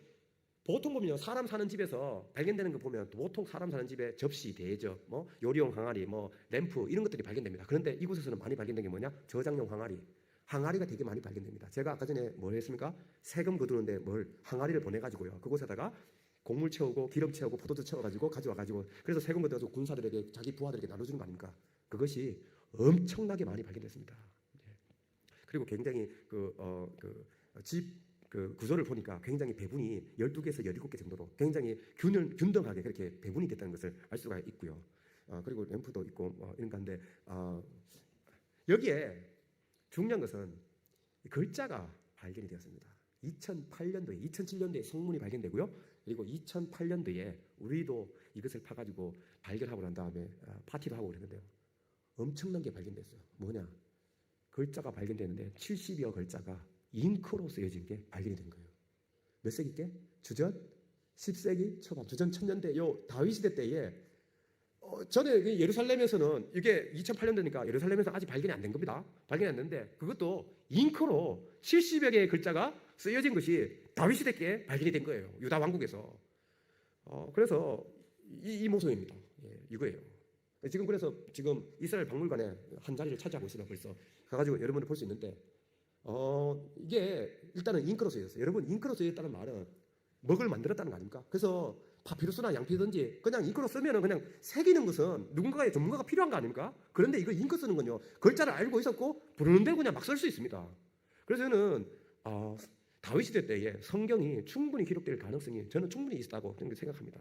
보통 보면요 사람 사는 집에서 발견되는 거 보면 보통 사람 사는 집에 접시, 대접, 뭐 요리용 항아리, 뭐 램프 이런 것들이 발견됩니다. 그런데 이곳에서는 많이 발견된 게 뭐냐? 저장용 항아리가 되게 많이 발견됩니다. 제가 아까 전에 뭘 했습니까? 세금 거두는데 항아리를 보내가지고요. 그곳에다가 곡물 채우고 기름 채우고 포도주 채워가지고 가져와가지고 그래서 세금 거둬가지고 군사들에게 자기 부하들에게 나눠주는 거 아닙니까? 그것이 엄청나게 많이 발견됐습니다. 그리고 굉장히 집 구조를 보니까 굉장히 배분이 12개에서 17개 정도로 굉장히 균등하게 그렇게 배분이 됐다는 것을 알 수가 있고요. 그리고 램프도 있고 이런 건데 여기에 중요한 것은 글자가 발견이 되었습니다. 2008년도에 2007년도에 성문이 발견되고요. 그리고 2008년도에 우리도 이것을 파가지고 발견하고 난 다음에 파티도 하고 그랬는데요. 엄청난 게 발견됐어요. 뭐냐? 글자가 발견되는데 70여 글자가 잉크로 쓰여진 게 발견이 된 거예요. 몇 세기께? 주전 10세기 초반, 주전 1000년대 요 다윗 시대 때에 전에 예루살렘에서는 이게 2008년도니까 예루살렘에서 아직 발견이 안 된 겁니다. 발견이 안 됐는데 그것도 잉크로 70여 개의 글자가 쓰여진 것이 다윗 시대 때 발견이 된 거예요. 유다 왕국에서. 그래서 이 모습입니다. 이거예요. 그래서 지금 이스라엘 박물관에 한 자리를 차지하고 있어요. 벌써 가가지고 여러분들 볼 수 있는데 이게 일단은 잉크로 쓰여졌어요. 여러분 잉크로 쓰여졌다는 말은 먹을 만들었다는 거 아닙니까? 그래서 파피루스나 양피든지 그냥 잉크로 쓰면은 그냥 새기는 것은 누군가의 전문가가 필요한 거 아닙니까? 그런데 이거 잉크 쓰는 건요 글자를 알고 있었고 부르는 대로 그냥 막 쓸 수 있습니다. 그래서 저는 다윗 시대 때에 성경이 충분히 기록될 가능성이 저는 충분히 있다고 생각합니다.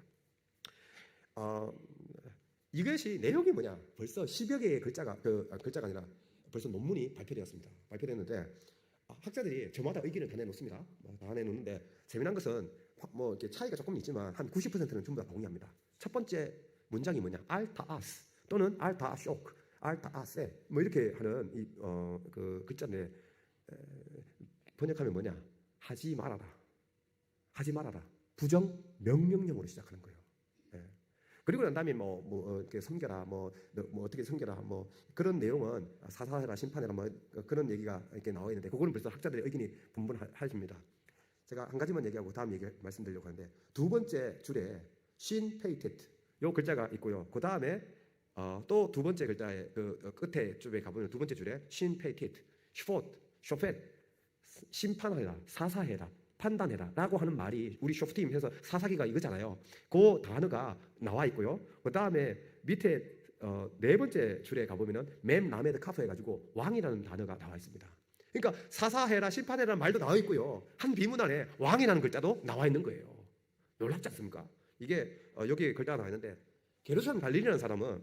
이것이 내용이 뭐냐? 벌써 10여 개의 글자가 글자가 아니라 벌써 논문이 발표되었습니다. 발표됐는데 학자들이 저마다 의견을 다 내놓습니다. 다 내놓는데 재미난 것은 뭐 이렇게 차이가 조금 있지만 한 90%는 전부 다 동의합니다. 첫 번째 문장이 뭐냐? 알타아스 또는 알타쇼크, 알타아세 뭐 이렇게 하는 그 글자인데 번역하면 뭐냐? 하지 말아라, 하지 말아라. 부정 명령형으로 시작하는 거예요. 그리고 난 다음에 이렇게 섬겨라, 뭐 어떻게 섬겨라, 뭐 그런 내용은 사사해라, 심판해라, 뭐 그런 얘기가 이렇게 나와 있는데 그거는 벌써 학자들의 의견이 분분하십니다. 제가 한 가지만 얘기하고 다음 얘기 말씀드리려고 하는데 두 번째 줄에 신 페이테트 요 글자가 있고요. 그 다음에 또 두 번째 글자의 그 끝에 쪽에 가보면 두 번째 줄에 신 페이테트, 쇼펫, 심판하라, 사사해라. 판단해라 라고 하는 말이 우리 쇼프팀 해서 사사기가 이거잖아요. 그 단어가 나와 있고요. 그 다음에 밑에 네 번째 줄에 가보면은 맴 라메드 카프 해가지고 왕이라는 단어가 나와 있습니다. 그러니까 사사해라 심판해라는 말도 나와 있고요. 한 비문 안에 왕이라는 글자도 나와 있는 거예요. 놀랍지 않습니까? 이게 여기 글자가 나와 있는데 게르손 갈릴리라는 사람은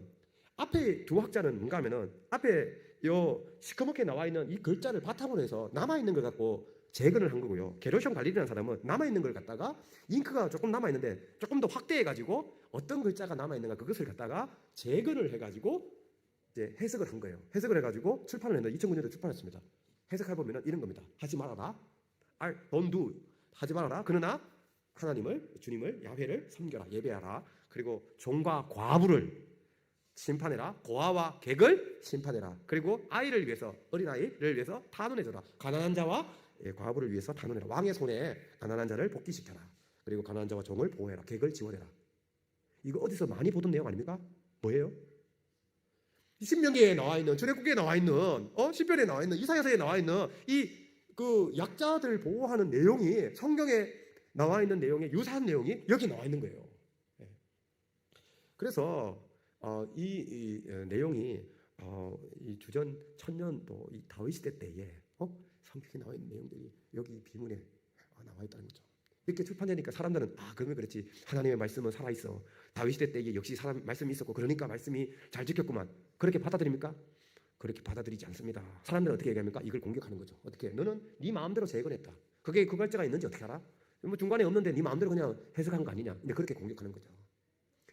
앞에 두 학자는 뭔가 하면은 앞에 요 시커멓게 나와 있는 이 글자를 바탕으로 해서 남아있는 걸 갖고 재건을 한 거고요. 게르손 갈릴리라는 사람은 남아있는 걸 갖다가 잉크가 조금 남아있는데 조금 더 확대해가지고 어떤 글자가 남아있는가 그것을 갖다가 재건을 해가지고 이제 해석을 한 거예요. 해석을 해가지고 출판을 했는데 2009년에 출판했습니다. 해석해 보면은 이런 겁니다. 하지 말아라. don't do. 하지 말아라. 그러나 하나님을 주님을 야훼를 섬겨라. 예배하라. 그리고 종과 과부를 심판해라. 고아와 객을 심판해라. 그리고 아이를 위해서 어린아이를 위해서 탄원해줘라. 가난한 자와 과부를 위해서 단원해라. 왕의 손에 가난한 자를 복귀시켜라. 그리고 가난한 자와 종을 보호해라. 객을 지원해라. 이거 어디서 많이 보던 내용 아닙니까? 뭐예요? 신명기에 나와 있는, 출애굽기에 나와 있는, 시편에 나와 있는, 이사야서에 나와 있는 이 그 약자들 보호하는 내용이 성경에 나와 있는 내용에 유사한 내용이 여기 나와 있는 거예요. 그래서 이 내용이 이 주전 1000년도 이 다윗 시대 때에 성경에 나와 있는 내용들이 여기 비문에 나와 있다는 거죠. 이렇게 출판되니까 사람들은 그러면 그렇지 하나님의 말씀은 살아있어. 다윗 시대 때에 역시 사람 말씀이 있었고 그러니까 말씀이 잘 지켰구만. 그렇게 받아들입니까? 그렇게 받아들이지 않습니다. 사람들은 어떻게 얘기합니까? 이걸 공격하는 거죠. 어떻게? 너는 네 마음대로 재건했다. 그게 그 글자가 있는지 어떻게 알아? 뭐 중간에 없는데 네 마음대로 그냥 해석한 거 아니냐? 근데 그렇게 공격하는 거죠.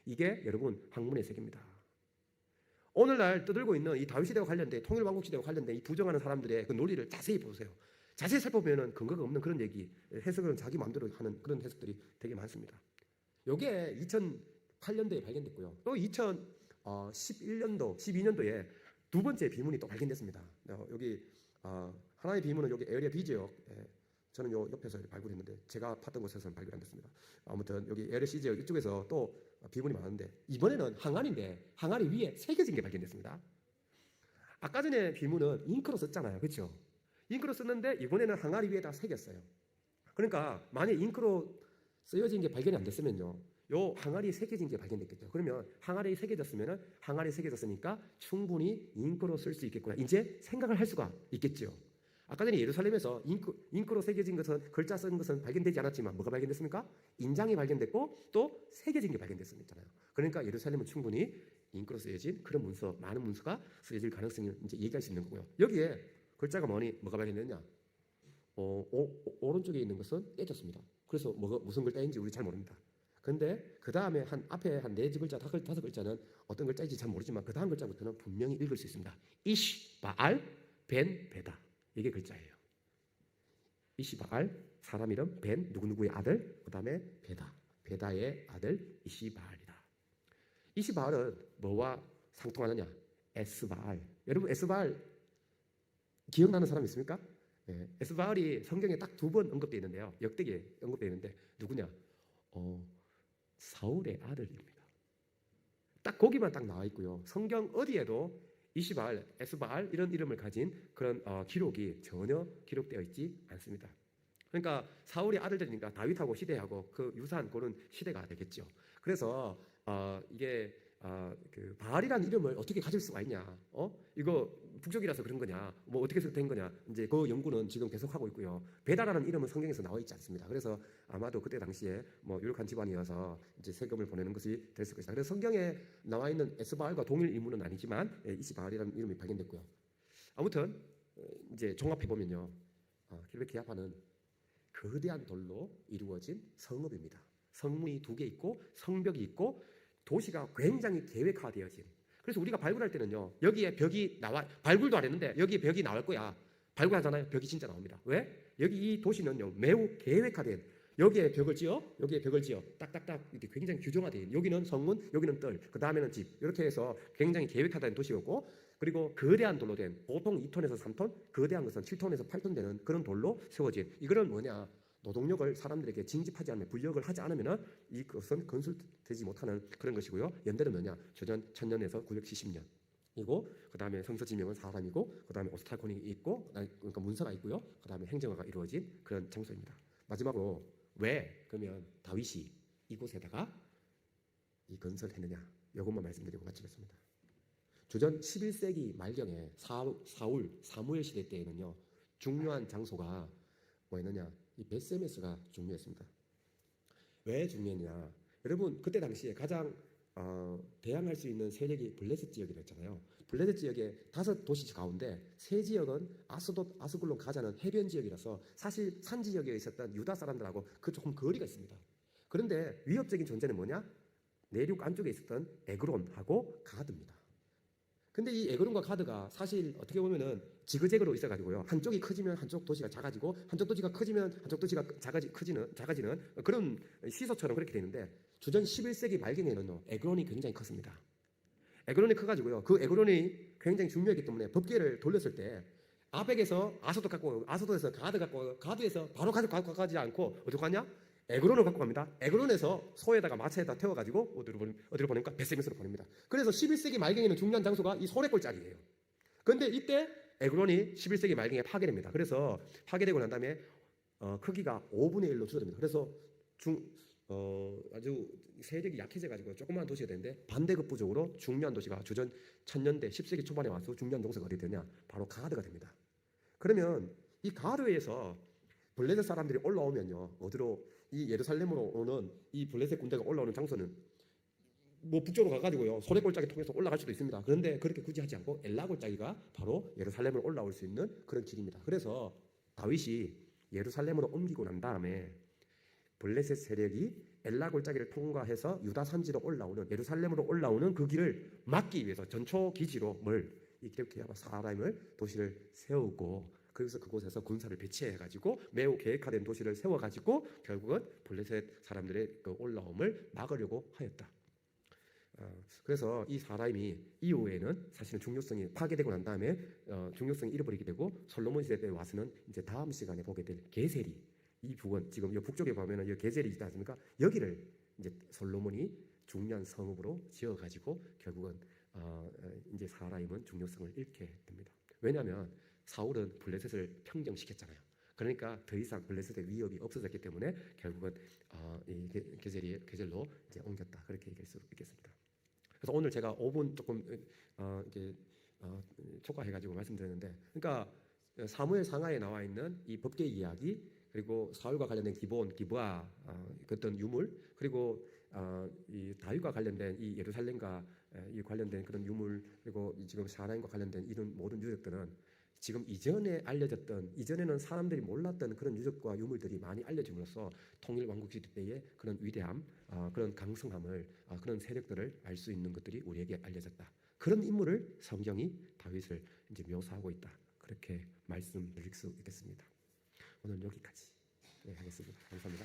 이게 여러분 학문의 세계입니다. 오늘날 떠들고 있는 이 다윗 시대와 관련된 통일왕국 시대와 관련된 이 부정하는 사람들의 그 논리를 자세히 보세요. 자세히 살펴보면은 근거가 없는 그런 얘기, 해석은 자기 마음대로 하는 그런 해석들이 되게 많습니다. 요게 2008년도에 발견됐고요. 또 2011년도, 12년도에 두 번째 비문이 또 발견됐습니다. 여기 하나의 비문은 여기 에어리아 B 지역, 저는 요 옆에서 발굴했는데 제가 팠던 곳에서는 발굴 안 됐습니다. 아무튼 여기 에어리아 C 지역 이쪽에서 또 비문이 많은데 이번에는 항아리인데 항아리 위에 새겨진 게 발견됐습니다. 아까 전에 비문은 잉크로 썼잖아요, 그렇죠? 잉크로 썼는데 이번에는 항아리 위에다 새겼어요. 그러니까 만약 잉크로 쓰여진 게 발견이 안 됐으면요, 요 항아리에 새겨진 게 발견됐겠죠. 그러면 항아리에 새겨졌으면은 항아리에 새겨졌으니까 충분히 잉크로 쓸 수 있겠구나. 이제 생각을 할 수가 있겠죠. 아까 전에 예루살렘에서 잉크로 새겨진 것은, 글자 쓴 것은 발견되지 않았지만 뭐가 발견됐습니까? 인장이 발견됐고 또 새겨진 게 발견됐습니다. 그러니까 예루살렘은 충분히 잉크로 쓰여진 그런 문서, 많은 문서가 쓰여질 가능성을 이제 얘기할 수 있는 거고요. 여기에 글자가 뭐가 발견됐냐? 오른쪽에 있는 것은 떼졌습니다. 그래서 무슨 글자인지 우리 잘 모릅니다. 근데 그 다음에 앞에 한 4글자, 5글자는 어떤 글자인지 잘 모르지만 그 다음 글자부터는 분명히 읽을 수 있습니다. 이시, 바알, 벤, 베다. 이게 글자예요. 이시, 바알, 사람 이름, 벤, 누구누구의 아들, 그 다음에 베다. 베다의 아들 이시, 바알이다. 이시, 바알은 뭐와 상통하느냐? 에스바알. 여러분 에스바알 기억나는 사람 있습니까? 네. 에스바알이 성경에 딱 2번 언급되어 있는데요. 역대기에 언급되어 있는데 누구냐? 사울의 아들입니다. 딱 거기만 딱 나와 있고요. 성경 어디에도 이시바알, 에스바알 이런 이름을 가진 그런 기록이 전혀 기록되어 있지 않습니다. 그러니까 사울의 아들들이니까 다윗하고 시대하고 그 유사한 그런 시대가 되겠죠. 그래서 이게 그 바알이라는 이름을 어떻게 가질 수가 있냐? 이거 북쪽이라서 그런 거냐? 뭐 어떻게 해서 된 거냐? 이제 그 연구는 지금 계속하고 있고요. 베다라는 이름은 성경에서 나와 있지 않습니다. 그래서 아마도 그때 당시에 뭐 유력한 집안이어서 이제 세금을 보내는 것이 됐을 것이다. 그래서 성경에 나와 있는 에스바알과 동일 인물은 아니지만 이시바알이라는 이름이 발견됐고요. 아무튼 이제 종합해 보면요, 길베키야파는 거대한 돌로 이루어진 성읍입니다. 성문이 2개 있고 성벽이 있고 도시가 굉장히 계획화되어진. 그래서 우리가 발굴할 때는요, 여기에 벽이 나와, 발굴도 안 했는데 여기에 벽이 나올 거야. 발굴하잖아요. 벽이 진짜 나옵니다. 왜? 여기 이 도시는요, 매우 계획화된, 여기에 벽을 지어, 여기에 벽을 지어, 딱딱딱 이렇게 굉장히 규정화된, 여기는 성문, 여기는 뜰, 그 다음에는 집, 이렇게 해서 굉장히 계획화된 도시였고, 그리고 거대한 돌로 된, 보통 2톤에서 3톤, 거대한 것은 7톤에서 8톤 되는 그런 돌로 세워진. 이거는 뭐냐? 노동력을 사람들에게 징집하지 않으면, 불력을 하지 않으면 이것은 건설되지 못하는 그런 것이고요. 연대는 뭐냐? 주전 1000년에서 970년. 이고 그다음에 성서 지명은 사람이고 그다음에 오스탈콘이 있고, 그러니까 문서가 있고요. 그다음에 행정화가 이루어진 그런 장소입니다. 마지막으로 왜 그러면 다윗이 이곳에다가 이 건설했느냐? 이것만 말씀드리고 마치겠습니다. 주전 11세기 말경에 사무엘 시대 때에는요, 중요한 장소가 뭐였느냐? 이 벳세메스가 중요했습니다. 왜 중요했냐? 여러분 그때 당시에 가장 대항할 수 있는 세력이 블레셋 지역이라 했잖아요. 블레셋 지역의 5도시 가운데 3지역은 아스글론 가자는 해변 지역이라서 사실 산 지역에 있었던 유다 사람들하고 그 조금 거리가 있습니다. 그런데 위협적인 존재는 뭐냐? 내륙 안쪽에 있었던 에그론하고 가드입니다. 근데 이 에그론과 가드가 사실 어떻게 보면은 지그재그로 있어가지고요, 한쪽이 커지면 한쪽 도시가 작아지고 한쪽 도시가 커지면 한쪽 도시가 작아지는 그런 시소처럼 그렇게 되는데, 주전 11세기 말경에는요, 에그론이 굉장히 컸습니다. 에그론이 커가지고요, 그 에그론이 굉장히 중요했기 때문에 법궤를 돌렸을 때 아벡에서 아소도 갖고 오고, 아소도에서 가드 갖고 오고, 가드에서 바로 갖고 가지 않고 어디로 가냐? 에그론을 갖고 갑니다. 에그론에서 소에다가 마차에다 태워가지고 어디로 보냅니까? 벳세메스로 보냅니다. 그래서 11세기 말경에는 중요한 장소가 이 소래골짜기예요. 그런데 이때 에그론이 11세기 말경에 파괴됩니다. 그래서 파괴되고 난 다음에 크기가 5분의 1로 줄어듭니다. 그래서 아주 세력이 약해져가지고 조그마한 도시가 되는데, 반대급부적으로 중요한 도시가 주전 1000년대 10세기 초반에 와서 중요한 동서가 어디 되냐? 바로 가드가 됩니다. 그러면 이 가드에서 블레셋 사람들이 올라오면요, 어디로, 이 예루살렘으로 오는 이 블레셋 군대가 올라오는 장소는 뭐 북쪽으로 가가지고요, 소래골짜기 통해서 올라갈 수도 있습니다. 그런데 그렇게 굳이 하지 않고 엘라골짜기가 바로 예루살렘을 올라올 수 있는 그런 길입니다. 그래서 다윗이 예루살렘으로 옮기고 난 다음에 블레셋 세력이 엘라 골짜기를 통과해서 유다 산지로 올라오는 예루살렘으로 올라오는 그 길을 막기 위해서 전초 기지로 뭘 이렇게 사라임을 도시를 세우고 그래서 그곳에서 군사를 배치해 가지고 매우 계획화된 도시를 세워 가지고 결국은 블레셋 사람들의 그 올라옴을 막으려고 하였다. 그래서 이 사라임이 이후에는 사실은 중요성이 파괴되고 난 다음에 중요성이 잃어버리게 되고 솔로몬 시대에 와서는 이제 다음 시간에 보게 될 게셀이 이 부분 지금 이 북쪽에 보면은 이 게셀이 있지 않습니까? 여기를 이제 솔로몬이 중요한 성읍으로 지어 가지고 결국은 이제 사라임은 중요성을 잃게 됩니다. 왜냐하면 사울은 블레셋을 평정시켰잖아요. 그러니까 더 이상 블레셋의 위협이 없어졌기 때문에 결국은 이 게셀로 이제 옮겼다 그렇게 얘기할 수 있겠습니다. 그래서 오늘 제가 5분 조금 이렇게 촉구해가지고 말씀드렸는데, 그러니까 사무엘 상하에 나와 있는 이 법계 이야기 그리고 사울과 관련된 기본 기브아 어떤 유물 그리고 이 다윗과 관련된 이 예루살렘과 이 관련된 그런 유물 그리고 지금 사라임과 관련된 이런 모든 유적들은 지금 이전에 알려졌던 이전에는 사람들이 몰랐던 그런 유적과 유물들이 많이 알려짐으로써 통일 왕국 시대 때의 그런 위대함, 그런 강성함을 그런 세력들을 알 수 있는 것들이 우리에게 알려졌다. 그런 인물을 성경이 다윗을 이제 묘사하고 있다. 그렇게 말씀드릴 수 있겠습니다. 오늘 여기까지 하겠습니다. 감사합니다.